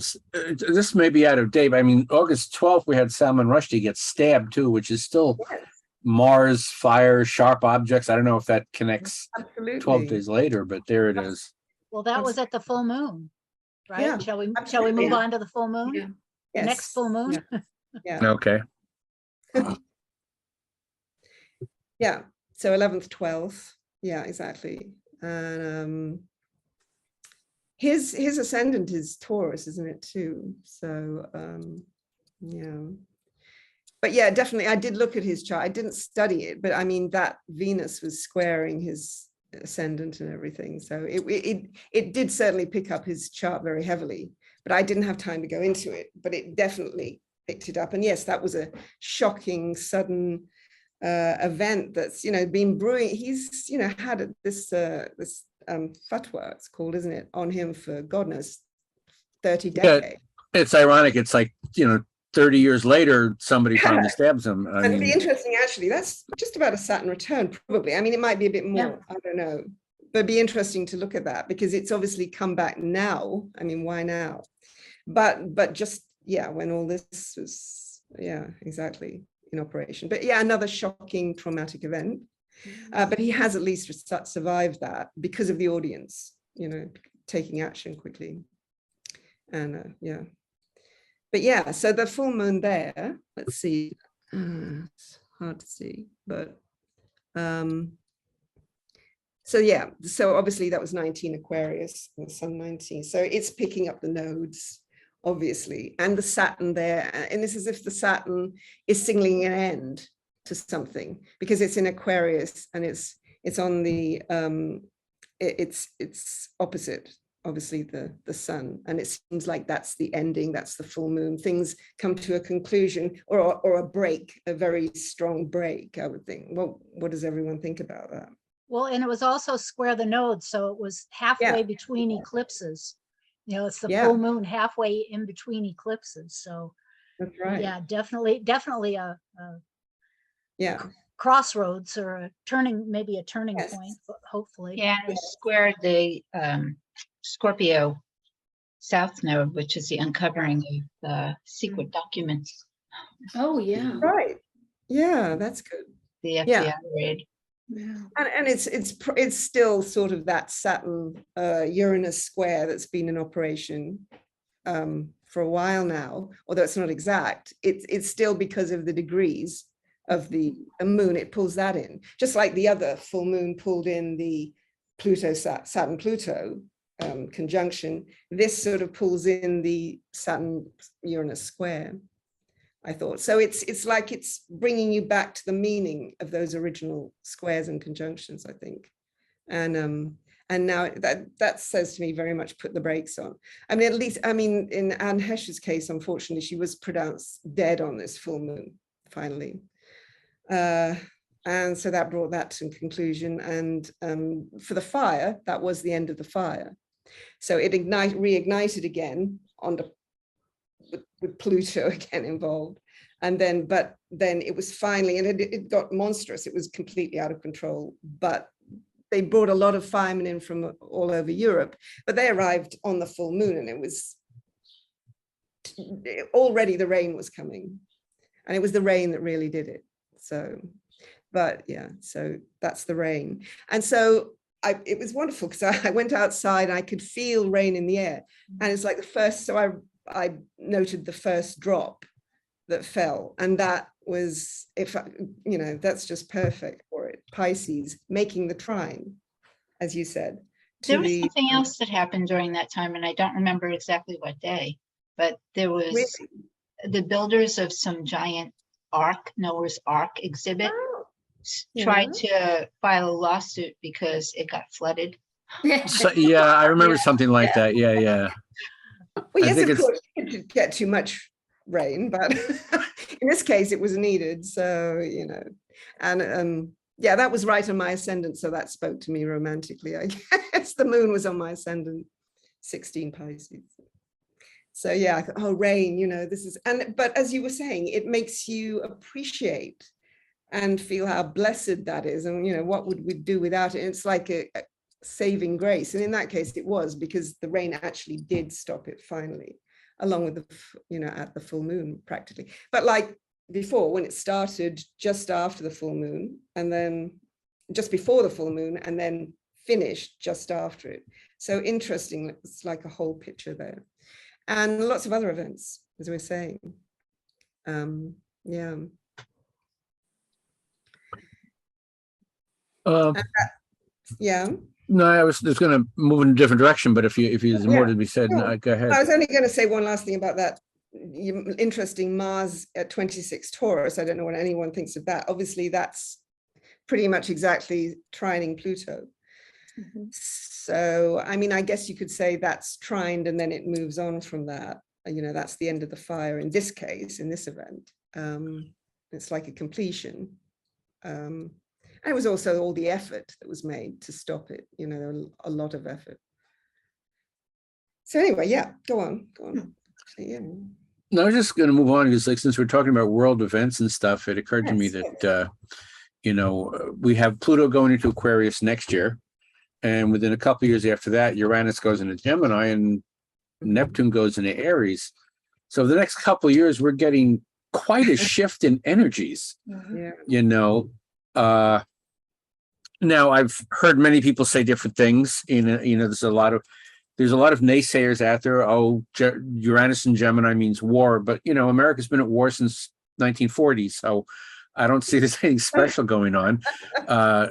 this may be out of date. I mean, August 12th, we had Salman Rushdie get stabbed too, which is still Mars, fire, sharp objects. I don't know if that connects 12 days later, but there it is. Well, that was at the full moon, right? Yeah, Shall we absolutely. move on to the full moon? Yeah. The next full moon? Yeah. Okay. Yeah. So 11th, 12th. Yeah, exactly. And his ascendant is Taurus, isn't it too? So yeah. But yeah, definitely I did look at his chart. I didn't study it, but I mean that Venus was squaring his ascendant and everything. So it did certainly pick up his chart very heavily, but I didn't have time to go into it, but it definitely picked it up. And yes, that was a shocking, sudden event that's, you know, been brewing. He's, you know, had this fatwa, it's called, isn't it, on him for God knows 30 decades. It's ironic. It's like, you know, 30 years later, somebody finally stabs him. And it'd be interesting, actually. That's just about a Saturn return, probably. I mean, it might be a bit more. I don't know. But it'd be interesting to look at that because it's obviously come back now. I mean, why now? But just, yeah, when all this was, yeah, exactly, in operation. But yeah, another shocking traumatic event. But he has at least survived that because of the audience, you know, taking action quickly. And yeah. But yeah, so the full moon there, let's see, it's hard to see, but so yeah, so obviously that was 19 Aquarius and the Sun 19. So it's picking up the nodes, obviously, and the Saturn there. And it's as if the Saturn is signaling an end to something because it's in Aquarius and it's on the, it's opposite, obviously the sun, and it seems like that's the ending, that's the full moon. Things come to a conclusion or a break, a very strong break, I would think. Well, what does everyone think about that? Well, and it was also square the node, so it was halfway between eclipses. You know, it's the full moon halfway in between eclipses. So that's right. Yeah, definitely a crossroads or a turning, maybe a turning point, hopefully. Yeah, it squared the Scorpio South Node, which is the uncovering of secret documents. Oh, yeah. Right. Yeah, that's good. The FBI raid. Yeah. And it's still sort of that Saturn Uranus square that's been in operation for a while now, although it's not exact. It's still because of the degrees of the moon, it pulls that in, just like the other full moon pulled in the Saturn Pluto conjunction. This sort of pulls in the Saturn Uranus square, I thought. So it's like it's bringing you back to the meaning of those original squares and conjunctions, I think. And now that says to me very much put the brakes on. I mean, at least, I mean, in Anne Heche's case, unfortunately, she was pronounced dead on this full moon, finally. And so that brought that to conclusion. And for the fire, that was the end of the fire. So it reignited again with Pluto again involved. And then, but then it was finally, and it got monstrous. It was completely out of control, but they brought a lot of firemen in from all over Europe, but they arrived on the full moon and it was already the rain was coming, and it was the rain that really did it. So But yeah, so that's the rain. And so it was wonderful because I went outside and I could feel rain in the air. And it's like the first, so I noted the first drop that fell. And that was, that's just perfect for it. Pisces, making the trine, as you said. There was something else that happened during that time, and I don't remember exactly what day, but there was Really? the builders of some giant Noah's Ark exhibit Yeah. tried to file a lawsuit because it got flooded. So, yeah, I remember something like that. Yeah, yeah. Well, I yes, think of course, you could get too much rain, but in this case, it was needed. So, and yeah, that was right on my ascendant. So that spoke to me romantically, I guess. The moon was on my ascendant, 16 Pisces. So yeah, I thought, oh, rain, this is, but as you were saying, it makes you appreciate and feel how blessed that is. And, what would we do without it? It's like a saving grace. And in that case, it was, because the rain actually did stop it finally, along with at the full moon practically. But like before, when it started just after the full moon, and then just before the full moon, and then finished just after it. So interesting. It's like a whole picture there. And lots of other events, as we're saying. Yeah. Yeah. No, I was just going to move in a different direction, but if there's more to be said, Sure. go ahead. I was only going to say one last thing about that interesting Mars at 26 Taurus. I don't know what anyone thinks of that. Obviously, that's pretty much exactly trining Pluto. Mhm. So, I mean, I guess you could say that's trined and then it moves on from that. That's the end of the fire in this case, in this event. It's like a completion. And it was also all the effort that was made to stop it, a lot of effort. So anyway, yeah, go on. Yeah. No, I was just going to move on because, since we're talking about world events and stuff, it occurred to me Yes, that, we have Pluto going into Aquarius next year. And within a couple of years after that, Uranus goes into Gemini and Neptune goes into Aries. So the next couple of years, we're getting quite a shift in energies. Mhm. Yeah. Now I've heard many people say different things. There's a lot of naysayers out there. Oh, Uranus and Gemini means war, but America's been at war since 1940, so I don't see there's anything special going on.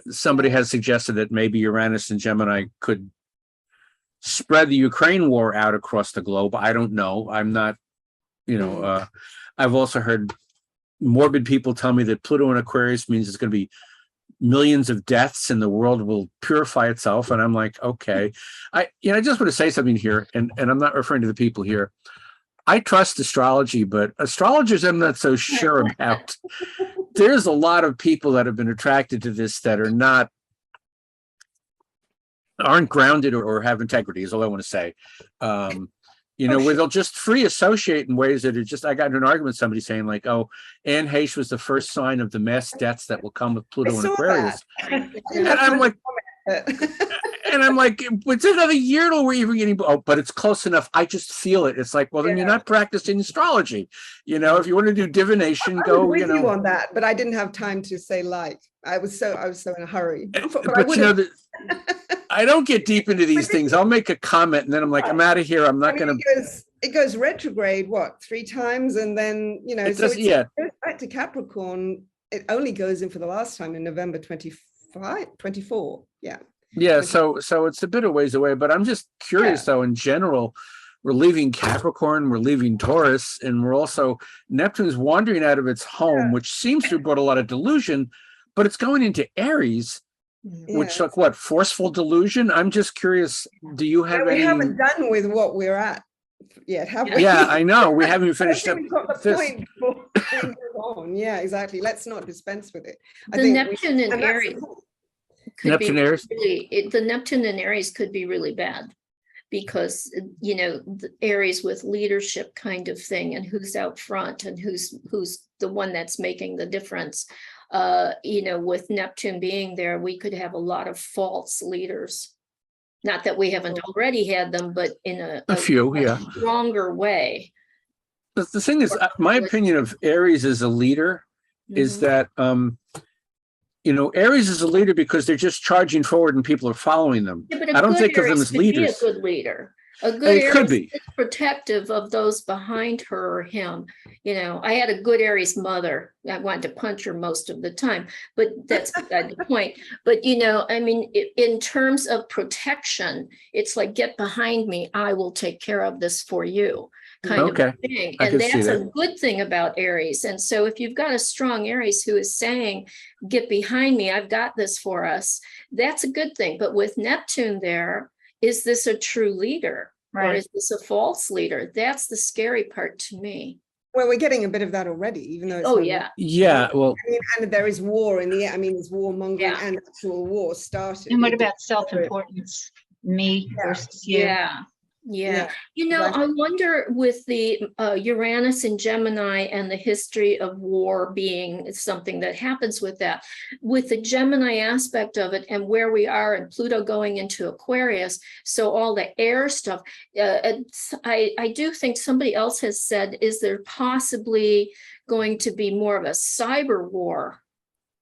Somebody has suggested that maybe Uranus and Gemini could spread the Ukraine war out across the globe. I don't know. I'm not, I've also heard morbid people tell me that Pluto in Aquarius means it's going to be millions of deaths and the world will purify itself. And I'm like, okay. I just want to say something here, and I'm not referring to the people here. I trust astrology, but astrologers I'm not so sure about. There's a lot of people that have been attracted to this that aren't grounded or have integrity, is all I want to say. Where they'll just free associate in ways that are just, I got into an argument with somebody saying like, oh, Anne Heche was the first sign of the mass deaths that will come with Pluto and Aquarius. And I'm like, it's another year till we're even getting, but it's close enough. I just feel it. It's like, well, then you're not practicing astrology. If you want to do divination, I go, was with you on that, but I didn't have time to say I was so in a hurry. But I don't get deep into these things. I'll make a comment and then I'm like, I'm out of here. I'm not going to. It goes retrograde, 3 times? And then, it goes back to Capricorn. It only goes in for the last time in November 24. Yeah. Yeah. So it's a bit of ways away, but I'm just curious though, in general, we're leaving Capricorn, we're leaving Taurus, and we're also, Neptune's wandering out of its home, which seems to have brought a lot of delusion, but it's going into Aries. Which like what, forceful delusion? I'm just curious. Do you have any? We haven't done with what we're at yet, have we? Yeah, I know. We haven't finished up. We've got the point before we move on. Yeah, exactly. Let's not dispense with it. The Neptune in Aries. Neptune Aries. The Neptune in Aries could be really bad because the Aries with leadership kind of thing, and who's out front and who's the one that's making the difference. With Neptune being there, we could have a lot of false leaders. Not that we haven't already had them, but in a few, stronger way. But the thing is, my opinion of Aries as a leader is that Aries is a leader because they're just charging forward and people are following them. Yeah, but I a don't good think of them Aries as could be leaders. a good leader. A good It could Aries be. is protective of those behind her or him. I had a good Aries mother. I wanted to punch her most of the time, but that's beside the point. But in terms of protection, it's like, get behind me, I will take care of this for you, kind Okay. of thing. I And can see that's a that. good thing about Aries. And so if you've got a strong Aries who is saying, get behind me, I've got this for us, that's a good thing. But with Neptune there, is this a true leader? Or Right. is this a false leader? That's the scary part to me. Well, we're getting a bit of that already, even though it's Oh, not- yeah. Yeah, well, and there is war in the air. I mean, there's warmongering Yeah. and actual war started. And what It- about self-importance? Me versus you? Yeah. Yeah, I wonder with the Uranus and Gemini and the history of war being something that happens with that, with the Gemini aspect of it and where we are and Pluto going into Aquarius, so all the air stuff, I do think somebody else has said, is there possibly going to be more of a cyber war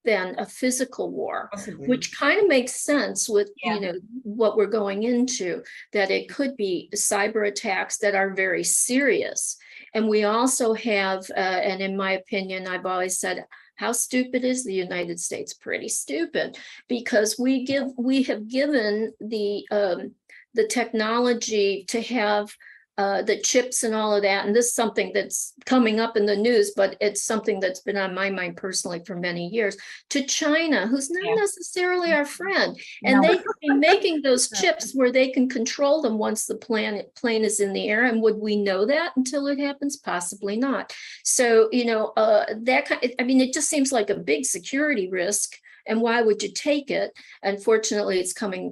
than a physical war? possibly. Which kind of makes sense with Yeah. what we're going into, that it could be cyber attacks that are very serious. And we also have, and in my opinion, I've always said, how stupid is the United States? Pretty stupid, because we have given the technology to have the chips and all of that. And this is something that's coming up in the news, but it's something that's been on my mind personally for many years, to China, who's not Yeah. necessarily our friend. And No. they could be making those chips where they can control them once the plane is in the air. And would we know that until it happens? Possibly not. So, it just seems like a big security risk. And why would you take it? Unfortunately,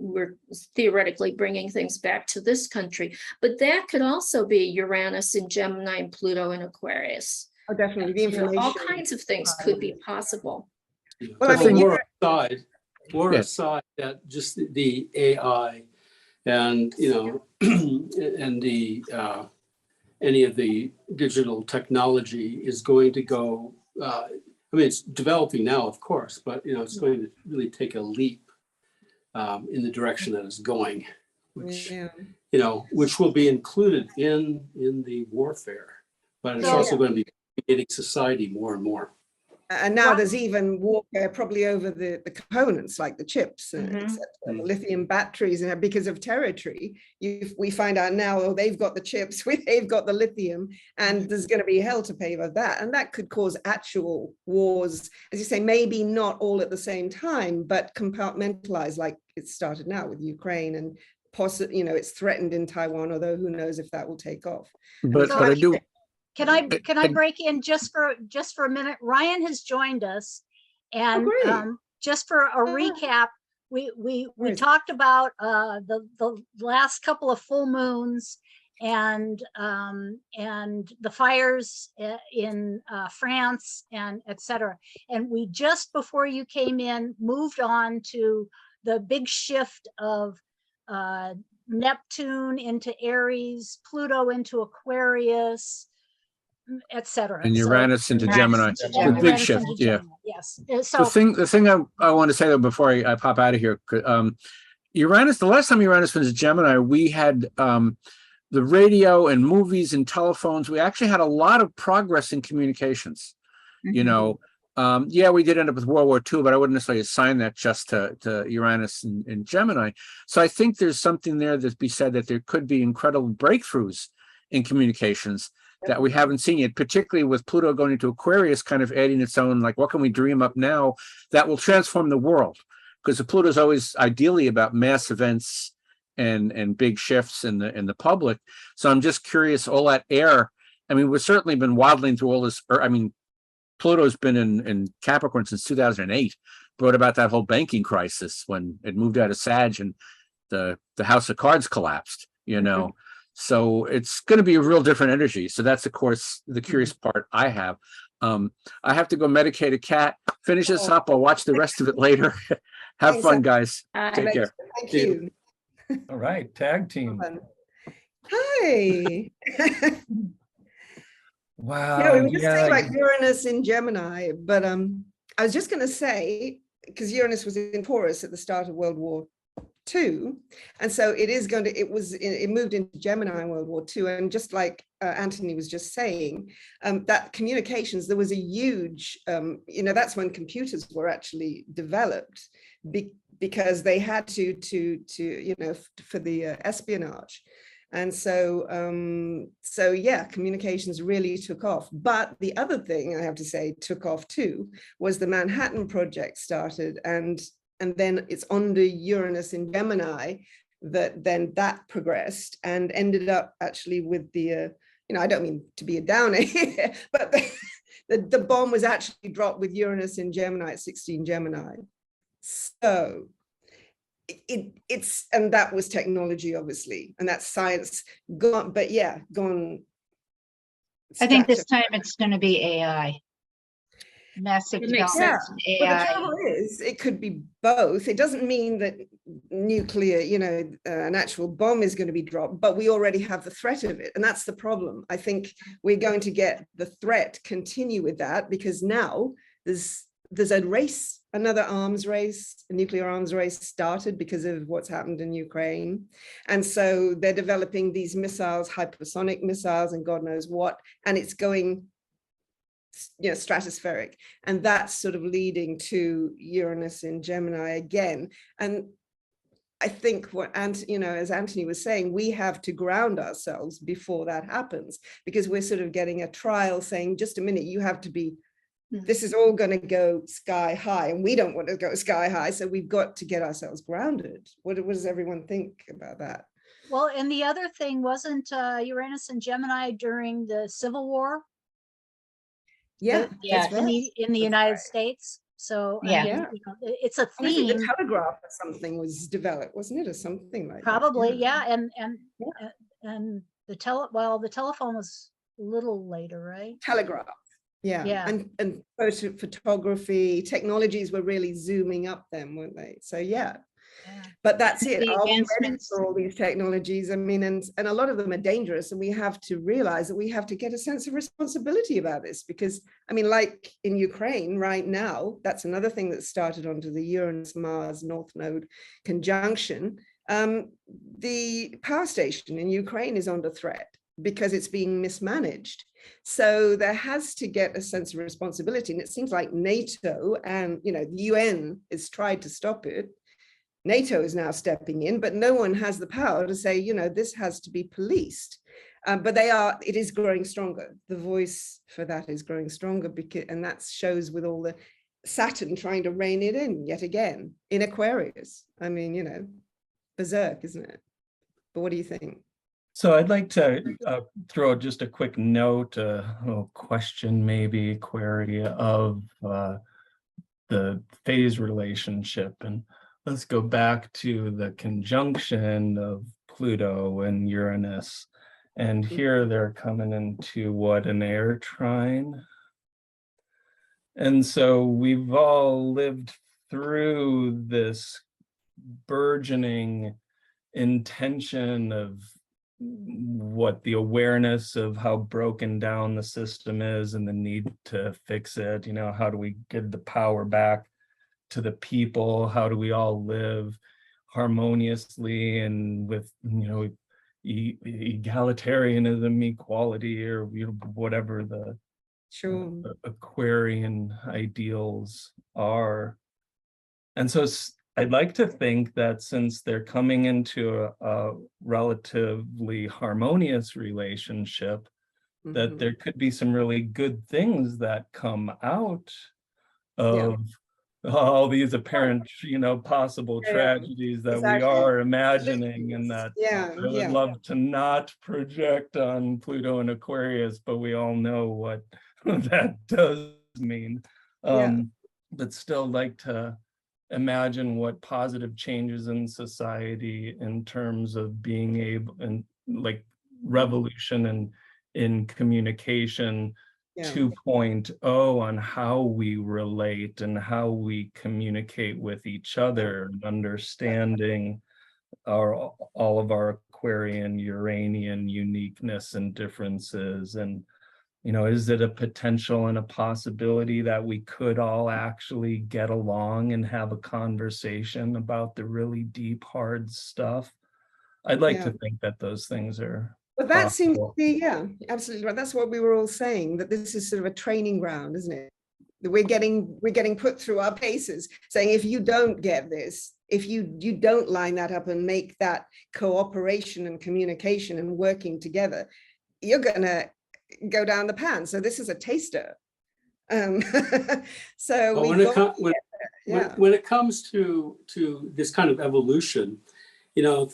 we're theoretically bringing things back to this country, but that could also be Uranus in Gemini and Pluto in Aquarius. Oh, definitely. The information. All kinds of things could be possible. Well, I The thing- mean, War Yes. aside, that just the AI and, and the, any of the digital technology is going to go, it's developing now, of course, but, it's going to really take a leap in the direction that it's going, which, yeah. which will be included in the warfare, but it's So- also going to be creating society more and more. And now there's even warfare probably over the components like the chips and Mhm. et cetera, the lithium batteries, and because of territory. We find out now, oh, they've got the chips, they've got the lithium, and there's going to be hell to pay with that. And that could cause actual wars, as you say, maybe not all at the same time, but compartmentalized like it started now with Ukraine, and possibly, it's threatened in Taiwan, although who knows if that will take off. but So I do. Can I and- break in just for a minute? Ryan has joined us, and great. just for a recap, we Great. talked about the last couple of full moons and the fires in France and etc. And we just before you came in moved on to the big shift of Neptune into Aries, Pluto into Aquarius, etc. And Uranus into Gemini. The big shift, yeah. Yes. The So thing I want to say though before I pop out of here, Uranus. The last time Uranus was in Gemini, we had the radio and movies and telephones. We actually had a lot of progress in communications. We did end up with World War II, but I wouldn't necessarily assign that just to Uranus and Gemini. So I think there's something there that be said that there could be incredible breakthroughs in communications that we haven't seen yet, particularly with Pluto going into Aquarius, kind of adding its own, like, what can we dream up now that will transform the world? Because Pluto is always ideally about mass events and big shifts in the public. So I'm just curious, all that air. I mean, we've certainly been waddling through all this. Pluto's been in Capricorn since 2008, brought about that whole banking crisis when it moved out of Sag and the House of Cards collapsed, So it's going to be a real different energy. So that's, of course, the curious part I have. I have to go medicate a cat, finish this up. I'll watch the rest of it later. Have Thanks, fun, guys. Uh, Take care. Thank you. All right, tag team. Hi. Wow. Yeah, we were just saying about Uranus in Gemini, but I was just going to say, because Uranus was in Taurus at the start of World War II, and so it is going to, it moved into Gemini in World War II, and just like Anthony was just saying, that communications, there was a huge, that's when computers were actually developed, because they had to for the espionage. And so yeah, communications really took off. But the other thing I have to say took off too was the Manhattan Project started, and then it's under Uranus in Gemini that progressed and ended up actually with the I don't mean to be a downer here, but the bomb was actually dropped with Uranus in Gemini at 16 Gemini. So it's and that was technology, obviously, and that's science gone, but yeah, gone. I think this time it's going to be AI. Massive It makes development in But the AI. trouble is, it could be both. It doesn't mean that nuclear, an actual bomb is going to be dropped, but we already have the threat of it. And that's the problem. I think we're going to get the threat continue with that, because now there's a race, another arms race, a nuclear arms race started because of what's happened in Ukraine. And so they're developing these missiles, hypersonic missiles, and God knows what, and it's going stratospheric, and that's sort of leading to Uranus in Gemini again. And I think as Anthony was saying, we have to ground ourselves before that happens, because we're sort of getting a trial saying, just a minute, you have to be, this is all going to go sky high, and we don't want to go sky high, so we've got to get ourselves grounded. What does everyone think about that? Well, and the other thing, wasn't Uranus and Gemini during the Civil War? Yeah, Yes. that's right. In the United States. So Yeah. I mean, it's a I think the theme, telegraph or something was developed, wasn't it, or something like probably. that? Yeah, Yeah. and the telephone was a little later, right? Telegraph. Yeah. And photography technologies were really zooming up then, weren't they? So yeah. But that's it. The Are we ready advancements. for all these technologies? I mean, and a lot of them are dangerous, and we have to realize that we have to get a sense of responsibility about this, because I mean, like in Ukraine right now, that's another thing that started onto the Uranus-Mars North Node conjunction. The power station in Ukraine is under threat because it's being mismanaged. So there has to get a sense of responsibility, and it seems like NATO and the UN has tried to stop it. NATO is now stepping in, but no one has the power to say, this has to be policed. But it is growing stronger. The voice for that is growing stronger, and that shows with all the Saturn trying to rein it in yet again in Aquarius. I mean, berserk, isn't it? But what do you think? So I'd like to throw just a quick note, a little question, maybe query of the phase relationship. And let's go back to the conjunction of Pluto and Uranus. And here they're coming into an air trine. And so we've all lived through this burgeoning intention of what the awareness of how broken down the system is and the need to fix it. How do we give the power back to the people? How do we all live harmoniously and with egalitarianism, equality, or whatever the Aquarian ideals are. And so I'd like to think that since they're coming into a relatively harmonious relationship, that there could be some really good things that come out of all these apparent, possible tragedies that we are imagining, and that I would love to not project on Pluto and Aquarius, but we all know what that does mean. But still like to imagine what positive changes in society in terms of being able, and like revolution and in communication 2.0 on how we relate and how we communicate with each other, understanding all of our Aquarian, Uranian uniqueness and differences, and You know, is it a potential and a possibility that we could all actually get along and have a conversation about the really deep, hard stuff? I'd like to think that those things are But that seems to possible. be, yeah, absolutely right. That's what we were all saying, that this is sort of a training ground, isn't it? That we're getting put through our paces, saying if you don't get this, if you don't line that up and make that cooperation and communication and working together, you're gonna go down the pan. So this is a taster. So But when it comes to this kind of evolution, you know,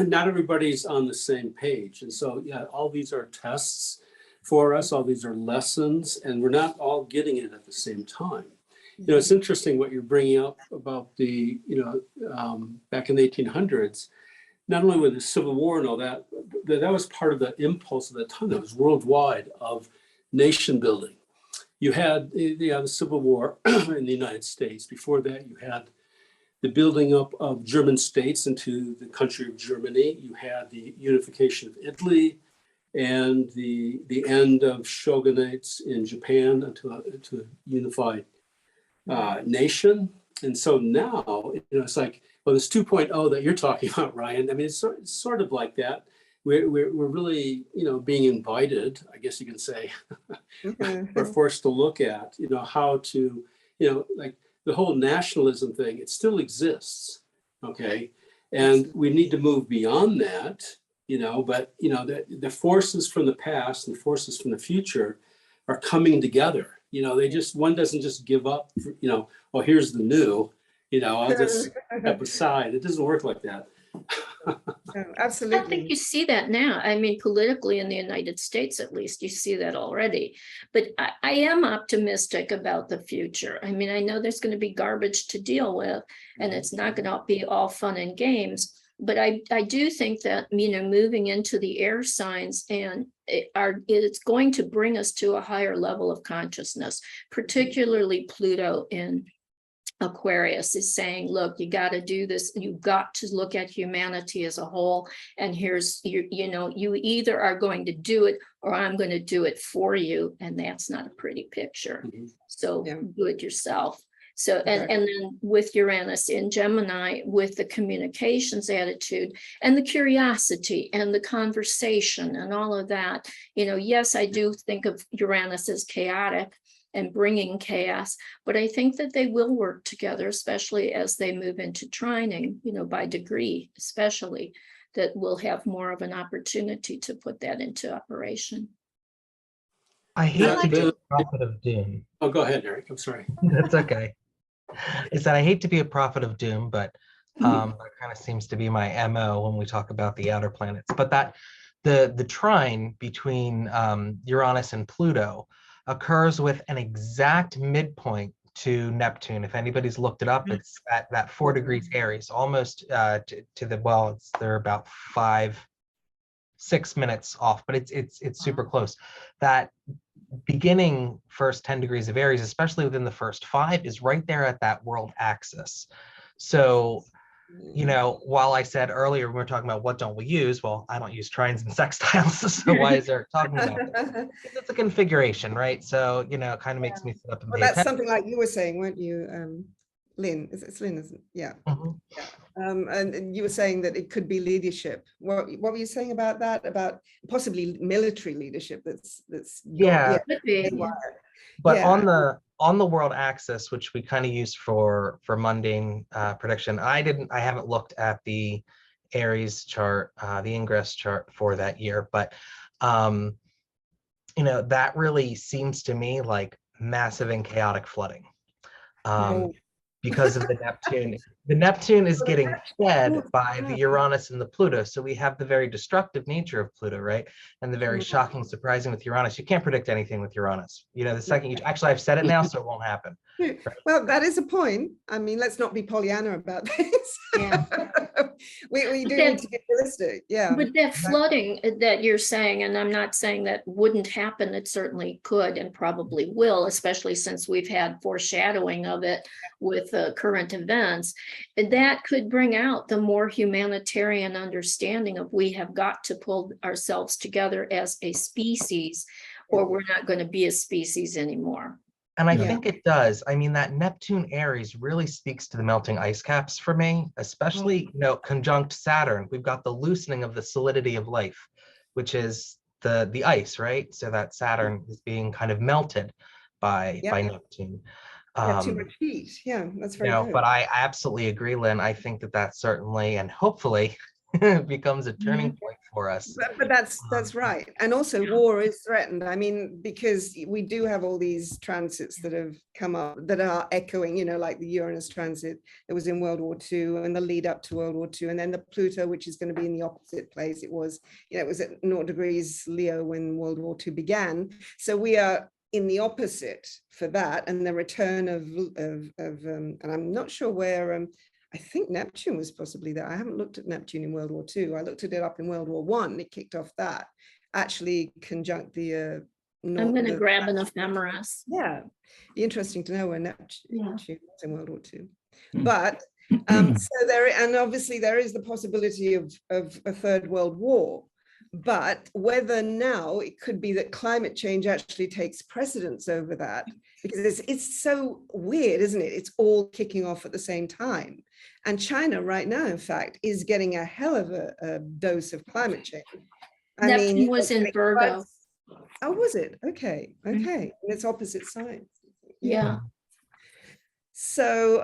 not everybody's on the same page. And so, yeah, all these are tests for us, all these are lessons, and we're not all getting it at the same time. You know, it's interesting what you're bringing up about the, you know, back in the 1800s, not only with the Civil War and all that, that was part of the impulse of the time that was worldwide of nation building. You had the Civil War in the United States. Before that, you had the building up of German states into the country of Germany. You had the unification of Italy and the end of shogunates in Japan into a unified nation. And so now, you know, it's like, well, this 2.0 that you're talking about, Ryan, I mean, it's sort of like that. We're really, you know, being invited, I guess you can say, or forced to look at, you know, how to, you know, like the whole nationalism thing, it still exists, okay? And we need to move beyond that, you know, but, you know, the forces from the past and the forces from the future are coming together. You know, one doesn't just give up, you know, oh, here's the new, you know, I'll just step aside. It doesn't work like that. Absolutely. I think you see that now. I mean, politically in the United States, at least, you see that already. But I am optimistic about the future. I mean, I know there's going to be garbage to deal with, and it's not going to be all fun and games. But I do think that, you know, moving into the air signs and it's going to bring us to a higher level of consciousness, particularly Pluto in Aquarius is saying, look, you got to do this. You've got to look at humanity as a whole. And here's, you know, you either are going to do it or I'm going to do it for you. And that's not a pretty picture. So do it yourself. So, and then with Uranus in Gemini, with the communications attitude and the curiosity and the conversation and all of that, you know, yes, I do think of Uranus as chaotic and bringing chaos, but I think that they will work together, especially as they move into trining, you know, by degree, especially, that we'll have more of an opportunity to put that into operation. I hate to be a prophet of doom. Oh, go ahead, Eric. I'm sorry. That's okay. It's that I hate to be a prophet of doom, but that kind of seems to be my MO when we talk about the outer planets. But that the trine between Uranus and Pluto occurs with an exact midpoint to Neptune. If anybody's looked it up, it's at that 4 degrees Aries, almost to the, well, they're about 5-6 minutes off, but it's super close. That beginning first 10 degrees of Aries, especially within the first 5, is right there at that world axis. So, you know, while I said earlier we were talking about what don't we use, well, I don't use trines and sextiles, so why is Eric talking about it? It's a configuration, right? So, you know, it kind of makes me sit up and well, pay that's attention. something like you were saying, weren't you, Lynn? It's Lynn, isn't it? Yeah. And you were saying that it could be leadership. What were you saying about that? About possibly military leadership? That's Could be, yeah. But on the world axis, which we kind of use for mundane prediction, I haven't looked at the Aries chart, the ingress chart for that year, but you know, that really seems to me like massive and chaotic flooding. Because of the Neptune. The Neptune is getting fed by the Uranus and the Pluto. So we have the very destructive nature of Pluto, right? And the very shocking, surprising with Uranus. You can't predict anything with Uranus. You know, the second you, actually, I've said it now, so it won't happen. Right? Well, that is a point. I mean, let's not be Pollyanna about this. Yeah. we do need to get realistic. Yeah. But that flooding that you're saying, and I'm not saying that wouldn't happen, it certainly could and probably will, especially since we've had foreshadowing of it with current events. And that could bring out the more humanitarian understanding of we have got to pull ourselves together as a species. or we're not going to be a species anymore. And I Yeah. think it does. I mean, that Neptune Aries really speaks to the melting ice caps for me, especially, conjunct Saturn. We've got the loosening of the solidity of life, which is the ice, right? So that Saturn is being kind of melted by Neptune. Yeah, too much heat. Yeah, that's very good. But I absolutely agree, Lynn. I think that that's certainly and hopefully becomes a turning point for us. But that's right. And also war is threatened. I mean, because we do have all these transits that have come up that are echoing, like the Uranus transit that was in World War II and the lead up to World War II. And then the Pluto, which is going to be in the opposite place. It was at 0 degrees Leo when World War II began. So we are in the opposite for that. And the return of and I'm not sure where, I think Neptune was possibly there. I haven't looked at Neptune in World War II. I looked at it up in World War I. It kicked off that. Actually conjunct the... I'm going to grab an ephemeris. Yeah, be interesting to know where Neptune was in World War II. Hmm. But so there, and obviously there is the possibility of a third world war. But whether now it could be that climate change actually takes precedence over that, because it's so weird, isn't it? It's all kicking off at the same time. And China right now, in fact, is getting a hell of a dose of climate change. Neptune was in Virgo. Oh, was it? Okay. And it's opposite signs. Yeah. So,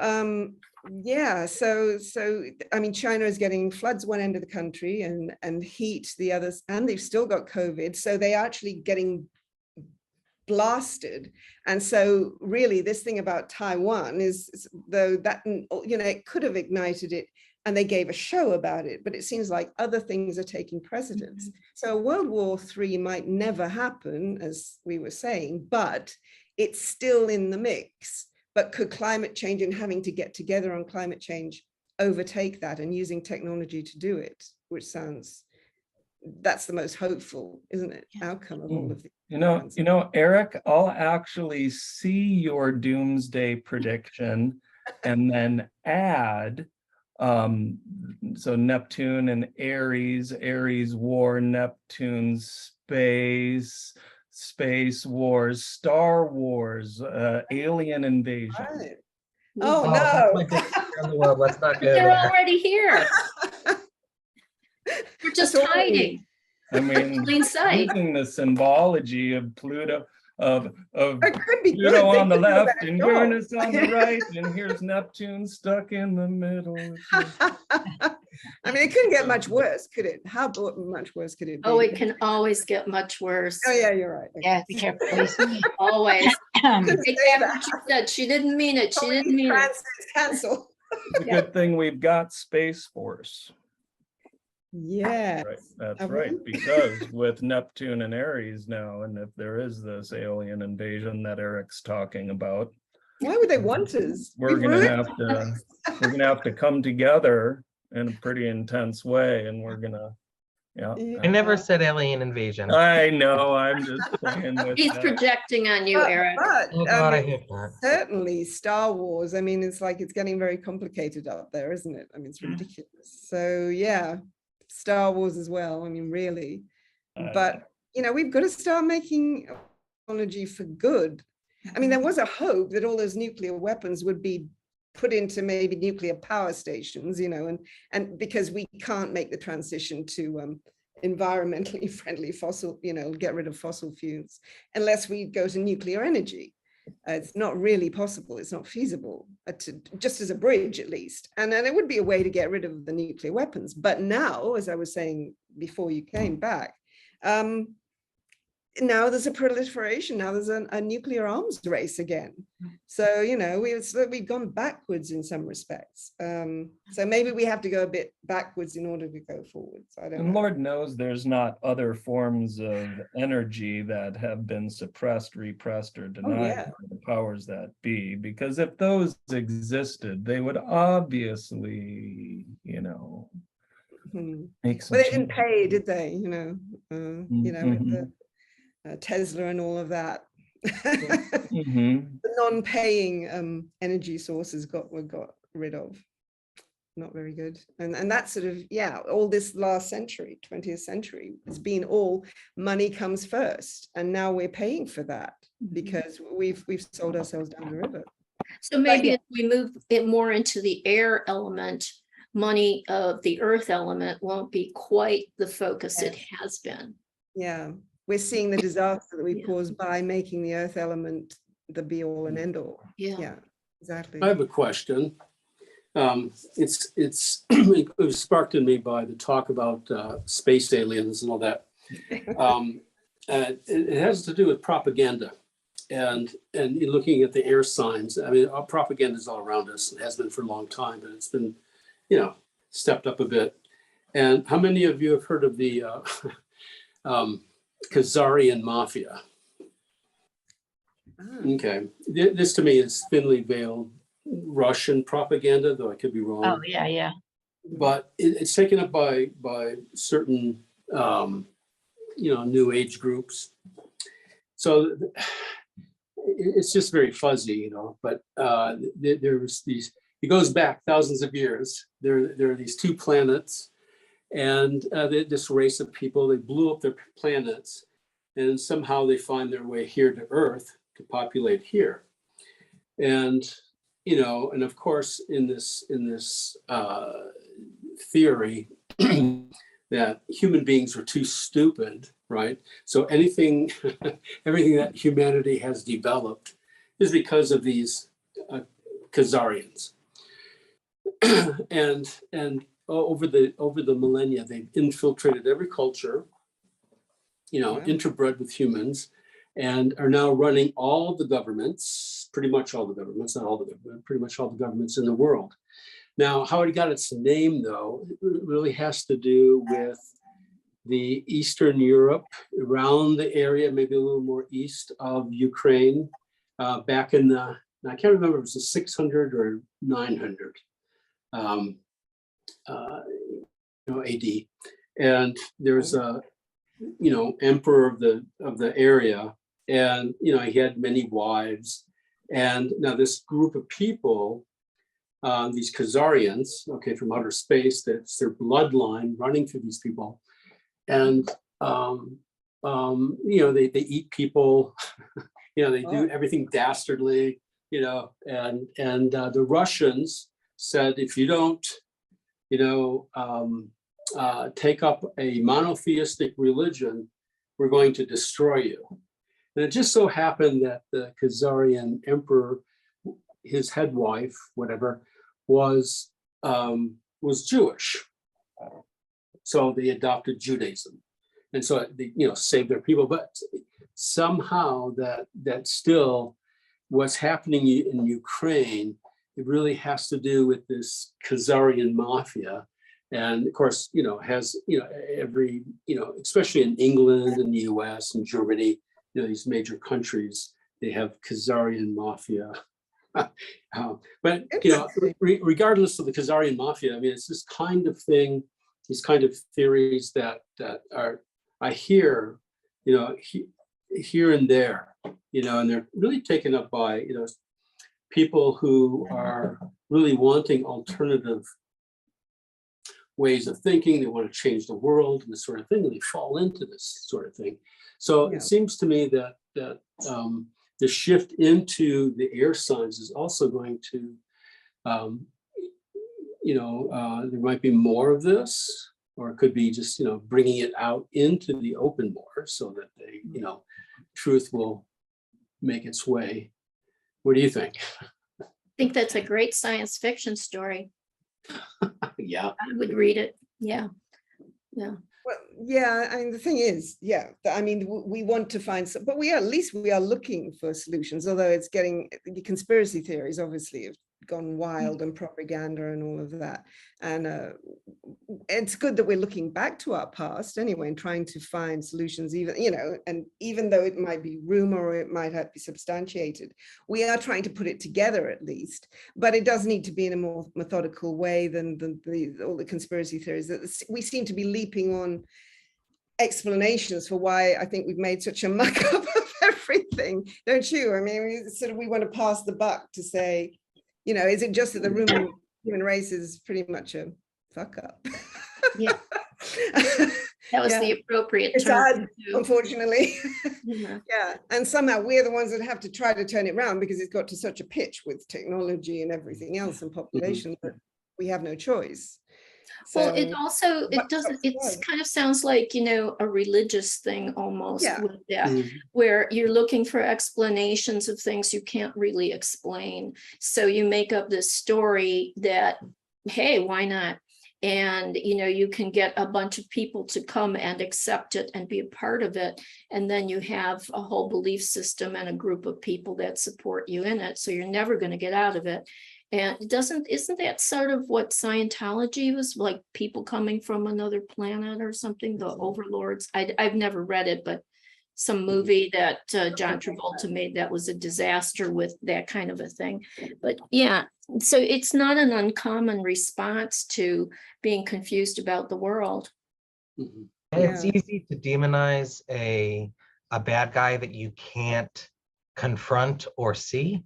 so I mean, China is getting floods one end of the country and heat the others, and they've still got COVID. So they're actually getting blasted. And so really this thing about Taiwan is, though that, it could have ignited it and they gave a show about it, but it seems like other things are taking precedence. So World War III might never happen, as we were saying, but it's still in the mix. But could climate change and having to get together on climate change overtake that, and using technology to do it, which sounds, that's the most hopeful, isn't it, outcome of all of these. Eric, I'll actually see your doomsday prediction and then add, so Neptune and Aries war, Neptune space wars, Star Wars, alien invasion. Right. Oh, no. that's my big fear in the world. Let's not go They're there. already here. We're just hiding. I mean, Plain sight. using the symbology of Pluto, of It could be good. Pluto They on the could do left that and at all. Uranus on the right, and here's Neptune stuck in the middle. I mean, it couldn't get much worse, could it? How much worse could it be? Oh, it can always get much worse. Oh, yeah, you're right. Yeah, be careful. Lisa. Always. Couldn't Take say back what she said. She didn't mean it. She didn't mean it. Transits cancel. It's a good thing we've got Space Force. Yeah. Right, that's Have right, we? because with Neptune and Aries now, and if there is this alien invasion that Eric's talking about, Why would they want us? we're We've gonna ruined have to come together in a pretty intense way, and we're gonna, I never said alien invasion. I know, I'm just playing with He's that. projecting on you, Eric. But Oh God, I hate that. certainly Star Wars, I mean, it's like it's getting very complicated up there, isn't it? I mean, it's ridiculous. So yeah, Star Wars as well, I mean, really. But we've got to start making technology for good. I mean, there was a hope that all those nuclear weapons would be put into maybe nuclear power stations, and because we can't make the transition to environmentally friendly fossil, get rid of fossil fuels unless we go to nuclear energy. It's not really possible. It's not feasible, just as a bridge, at least. And then it would be a way to get rid of the nuclear weapons. But now, as I was saying before you came back, now there's a proliferation. Now there's a nuclear arms race again. So, we've gone backwards in some respects. So maybe we have to go a bit backwards in order to go forwards. I don't And know. Lord knows there's not other forms of energy that have been suppressed, repressed, or denied yeah. by the powers that be, because if those existed, they would obviously, make some Well, they didn't changes. pay, did they? With the Tesla and all of that. Mhm. The non-paying energy sources were got rid of. not very good. And that's sort of, yeah, all this last century, 20th century, it's been all money comes first. And now we're paying for that because we've sold ourselves down the river. So maybe yeah. if we move it more into the air element, money of the earth element won't be quite the focus it has been. Yeah, we're seeing the disaster that we Yeah. caused by making the earth element the be all and end all. Yeah. Yeah, exactly. I have a question. It's it was sparked in me by the talk about space aliens and all that. It has to do with propaganda and looking at the air signs. I mean, our propaganda is all around us. It has been for a long time, but it's been, stepped up a bit. And how many of you have heard of the Khazarian mafia? Okay, this to me is thinly veiled Russian propaganda, though I could be wrong. Oh, yeah, yeah. But it's taken up by certain new age groups. So it's just very fuzzy, but there's these, it goes back thousands of years. There are these two planets, and this race of people, they blew up their planets, and somehow they find their way here to Earth to populate here. And and of course, in this theory that human beings were too stupid, right? So everything that humanity has developed is because of these Khazarians. and over the millennia, they've infiltrated every culture, interbred with humans, and are now running all the governments, pretty much all the governments, not all the government, pretty much all the governments in the world. Now, how it got its name, though, it really has to do with the Eastern Europe, around the area, maybe a little more east of Ukraine, back in the, I can't remember if it was the 600 or 900 AD. And there's a, emperor of the area, and he had many wives. And now this group of people, these Khazarians, from outer space, that's their bloodline running through these people, and they eat people, they do everything dastardly, and the Russians said, if you don't, take up a monotheistic religion, we're going to destroy you. And it just so happened that the Khazarian emperor, his head wife, whatever, was Jewish. So they adopted Judaism. And so they, saved their people. But somehow that still what's happening in Ukraine, it really has to do with this Khazarian mafia. And of course, has, every, especially in England and the US and Germany, these major countries, they have Khazarian mafia. But, regardless of the Khazarian mafia, I mean, it's this kind of thing, these kind of theories that are, I hear, here and there, and they're really taken up by, people who are really wanting alternative ways of thinking. They want to change the world and this sort of thing, and they fall into this sort of thing. So it seems to me that the shift into the air signs is also going to, there might be more of this, or it could be just, bringing it out into the open more so that they, truth will make its way. What do you think? I think that's a great science fiction story. Yeah. I would read it. Yeah. Yeah. Well, yeah, I mean, the thing is, we want to find some, but at least we are looking for solutions, although it's getting, the conspiracy theories obviously have gone wild, and propaganda and all of that. And it's good that we're looking back to our past anyway and trying to find solutions, even, and even though it might be rumor or it might have to be substantiated, we are trying to put it together at least. But it does need to be in a more methodical way than all the conspiracy theories that we seem to be leaping on explanations for why I think we've made such a muck up of everything, don't you? I mean, we want to pass the buck to say, is it just that the rumor human race is pretty much a fuck up. Yeah. That was Yeah. the appropriate It's term. odd, too. unfortunately. Yeah. Yeah, and somehow we're the ones that have to try to turn it around because it's got to such a pitch with technology and everything else and population that we have no choice. Well, it So, also, but it doesn't, that's it's good. kind of sounds like, a religious thing almost Yeah. with that, Mhm. where you're looking for explanations of things you can't really explain. So you make up this story that, hey, why not? And, you can get a bunch of people to come and accept it and be a part of it. And then you have a whole belief system and a group of people that support you in it. So you're never going to get out of it. And isn't that sort of what Scientology was like, people coming from another planet or something, the overlords? I've never read it, but some movie that John Travolta made that was a disaster with that kind of a thing. But yeah, so it's not an uncommon response to being confused about the world. Mhm. And it's Yeah. easy to demonize a bad guy that you can't confront or see.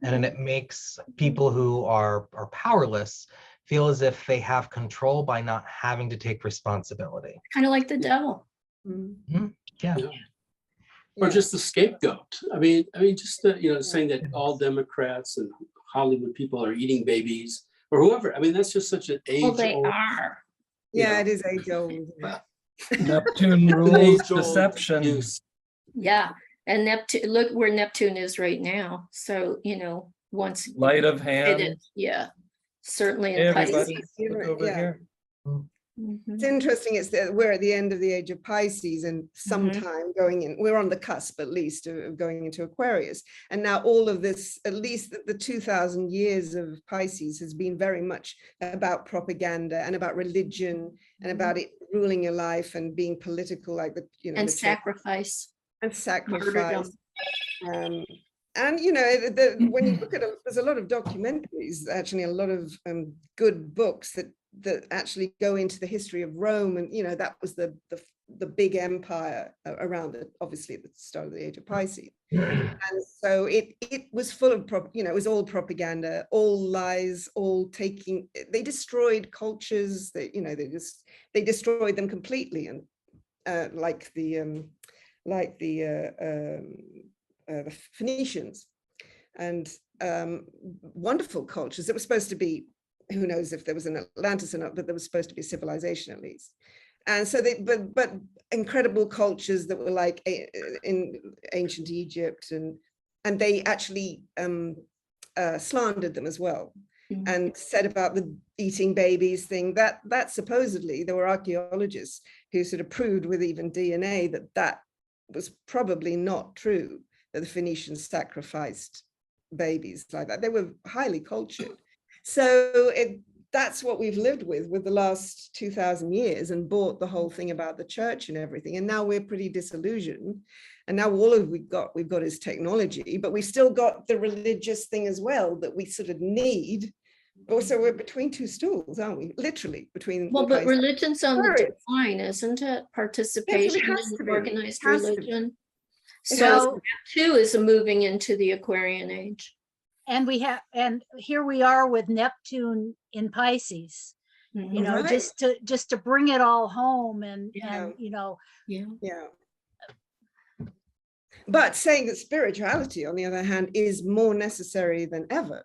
And then it makes people who are powerless feel as if they have control by not having to take responsibility. Kind of like the devil. Mm, Yeah. Yeah. Or yeah. just the scapegoat. I mean, just saying that all Democrats and Hollywood people are eating babies or whoever. I mean, that's just such an Well, they age-old. are. Yeah, Yeah. it is age-old. isn't it? Well, Neptune it's an rules age-old deception. use. Yeah. And Neptune, look where Neptune is right now. So, once Light of it hand. is, yeah, certainly Hey, in Pisces. everybody, look over Yeah. here. Mhm. It's interesting. We're at the end of the age of Pisces and sometime we're on the cusp at least of going into Aquarius. And now all of this, at least the 2000 years of Pisces has been very much about propaganda and about religion and about it ruling your life and being political, like the, And the church sacrifice. and sacrifice. Martyrdom. And when you look at there's a lot of documentaries, actually a lot of good books that actually go into the history of Rome, and that was the big empire around it, obviously at the start of the age of Pisces. And so it was full of it was all propaganda, all lies, all taking. They destroyed cultures. They they destroyed them completely, and like the Phoenicians and wonderful cultures that were supposed to be, who knows if there was an Atlantis or not, but there was supposed to be a civilization at least. And so but incredible cultures that were like in ancient Egypt, and they actually slandered them as well. And said about the eating babies thing, that supposedly there were archaeologists who sort of proved with even DNA that was probably not true, that the Phoenicians sacrificed babies like that. They were highly cultured. So that's what we've lived with the last 2000 years, and bought the whole thing about the church and everything. And now we're pretty disillusioned. And now all we've got is technology, but we've still got the religious thing as well that we sort of need. So we're between two stools, aren't we? Literally between. Well, but religion's on the decline, isn't it? Participation has to in be. organized It has to be. religion. It has So to that too is moving into the Aquarian age. And here we are with Neptune in Pisces, Mhm. Right. just to bring it all home and Yeah. Yeah. Yeah. But saying that spirituality, on the other hand, is more necessary than ever,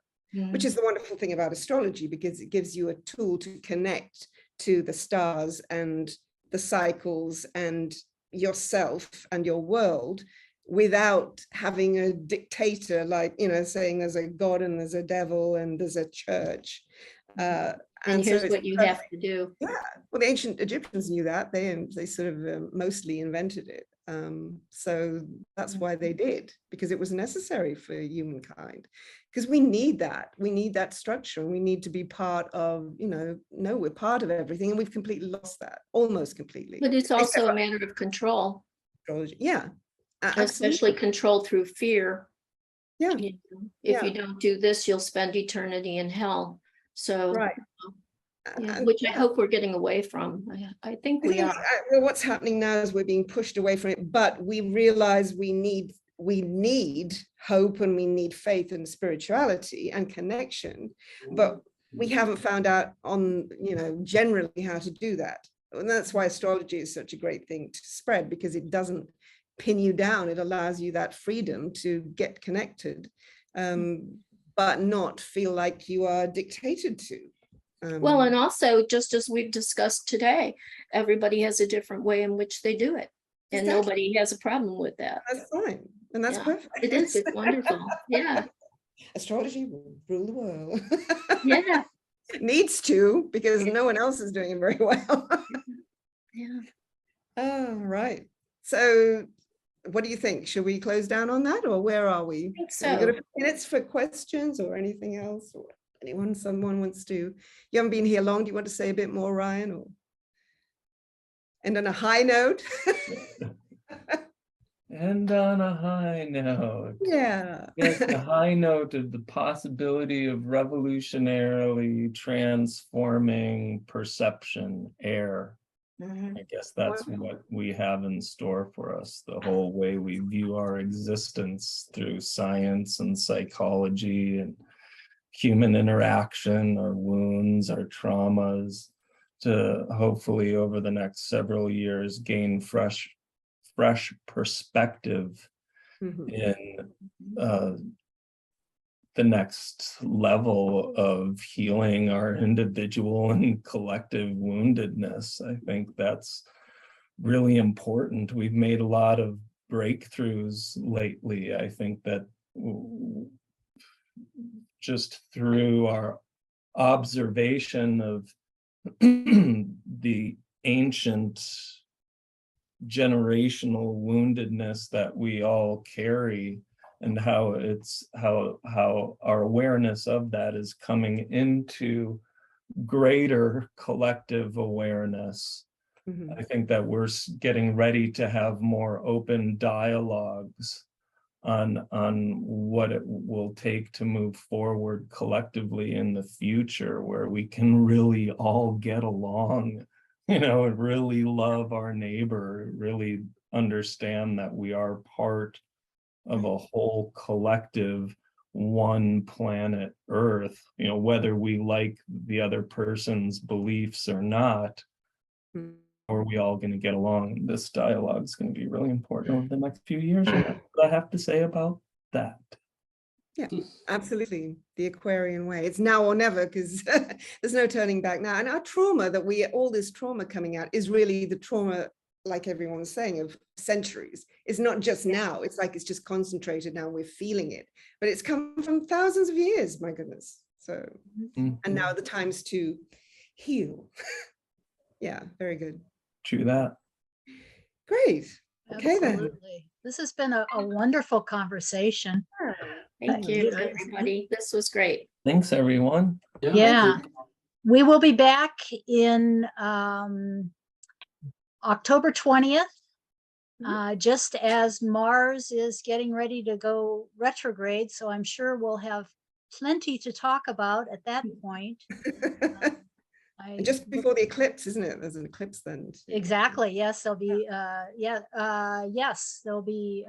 which is the wonderful thing about astrology, because it gives you a tool to connect to the stars and the cycles and yourself and your world without having a dictator, like, saying there's a God and there's a devil and there's a church. And so here's it's what you have to do. Yeah, well, the ancient Egyptians knew that. They sort of mostly invented it. So that's why they did, because it was necessary for humankind, because we need that structure, and we need to be part of, we're part of everything, and we've completely lost that, almost completely. But it's also a matter of control. Astrology. Yeah, especially control through fear. Yeah. If you don't do this, you'll spend eternity in hell. So, right. Which I hope we're getting away from. I think we are. Well, what's happening now is we're being pushed away from it, but we realize we need hope, and we need faith and spirituality and connection. But we haven't found out on, generally how to do that. And that's why astrology is such a great thing to spread, because it doesn't pin you down. It allows you that freedom to get connected, but not feel like you are dictated to. Well, and also, just as we've discussed today, everybody has a different way in which they do it. And Exactly. nobody has a problem with that. That's fine. And that's Yeah, perfect. it is, it's wonderful. Yeah, Astrology will rule the world. yeah, It needs to, because no one else is doing it very well. yeah. Oh, right. So what do you think? Should we close down on that, or where are we? I think Have we got so. a few minutes for questions or anything else? Or someone wants to, you haven't been here long. Do you want to say a bit more, Ryan? Or and on a high note? And on a high note. Yeah. Yes, the high note of the possibility of revolutionarily transforming perception, air. Mhm. I guess that's Wow. what we have in store for us, the whole way we view our existence through science and psychology and human interaction, our wounds, our traumas, to hopefully over the next several years gain fresh perspective Mhm. in the next level of healing our individual and collective woundedness. I think that's really important. We've made a lot of breakthroughs lately. I think that just through our observation of the ancient generational woundedness that we all carry, and how our awareness of that is coming into greater collective awareness. Mhm. I think that we're getting ready to have more open dialogues on what it will take to move forward collectively in the future, where we can really all get along, and really love our neighbor, really understand that we are part of a whole collective one planet Earth, whether we like the other person's beliefs or not. Mhm. Are we all going to get along? This dialogue is going to be really important over the next few years. And that's what I have to say about that. Yeah, absolutely. The Aquarian way. It's now or never, because there's no turning back now. And our trauma all this trauma coming out is really the trauma, like everyone was saying, of centuries. It's not just now. It's like it's just concentrated now. We're feeling it, but it's come from thousands of years. My goodness. So, and now the time's to heal. Yeah, very good. True that. Great. Okay, then. Absolutely. This has been a wonderful conversation. Thank you, everybody. This was great. Thanks, everyone. Yeah. We will be back in October 20th, just as Mars is getting ready to go retrograde. So I'm sure we'll have plenty to talk about at that point. Just before the eclipse, isn't it? There's an eclipse then. Exactly. Yes, there'll be yes, there'll be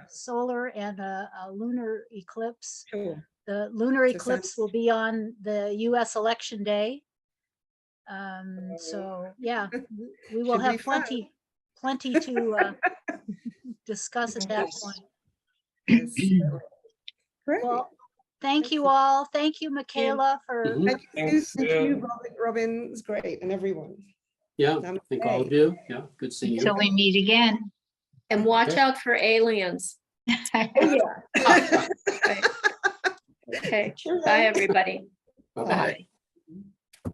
solar and a lunar eclipse. Sure. The lunar So eclipse will be on the US election day. So yeah, we will Should have be fun. plenty to discuss at that point. Yes. Great. Well, thank you all. Thank you, Michaela, for Thank you, Thanks, Sue. Thank you, Sue. Robin. It's great. And everyone. Yeah, thank all of you. Yeah, good seeing you. Until we meet again. And watch Okay. out for aliens. Yeah. Okay, bye, everybody. Bye-bye. Bye.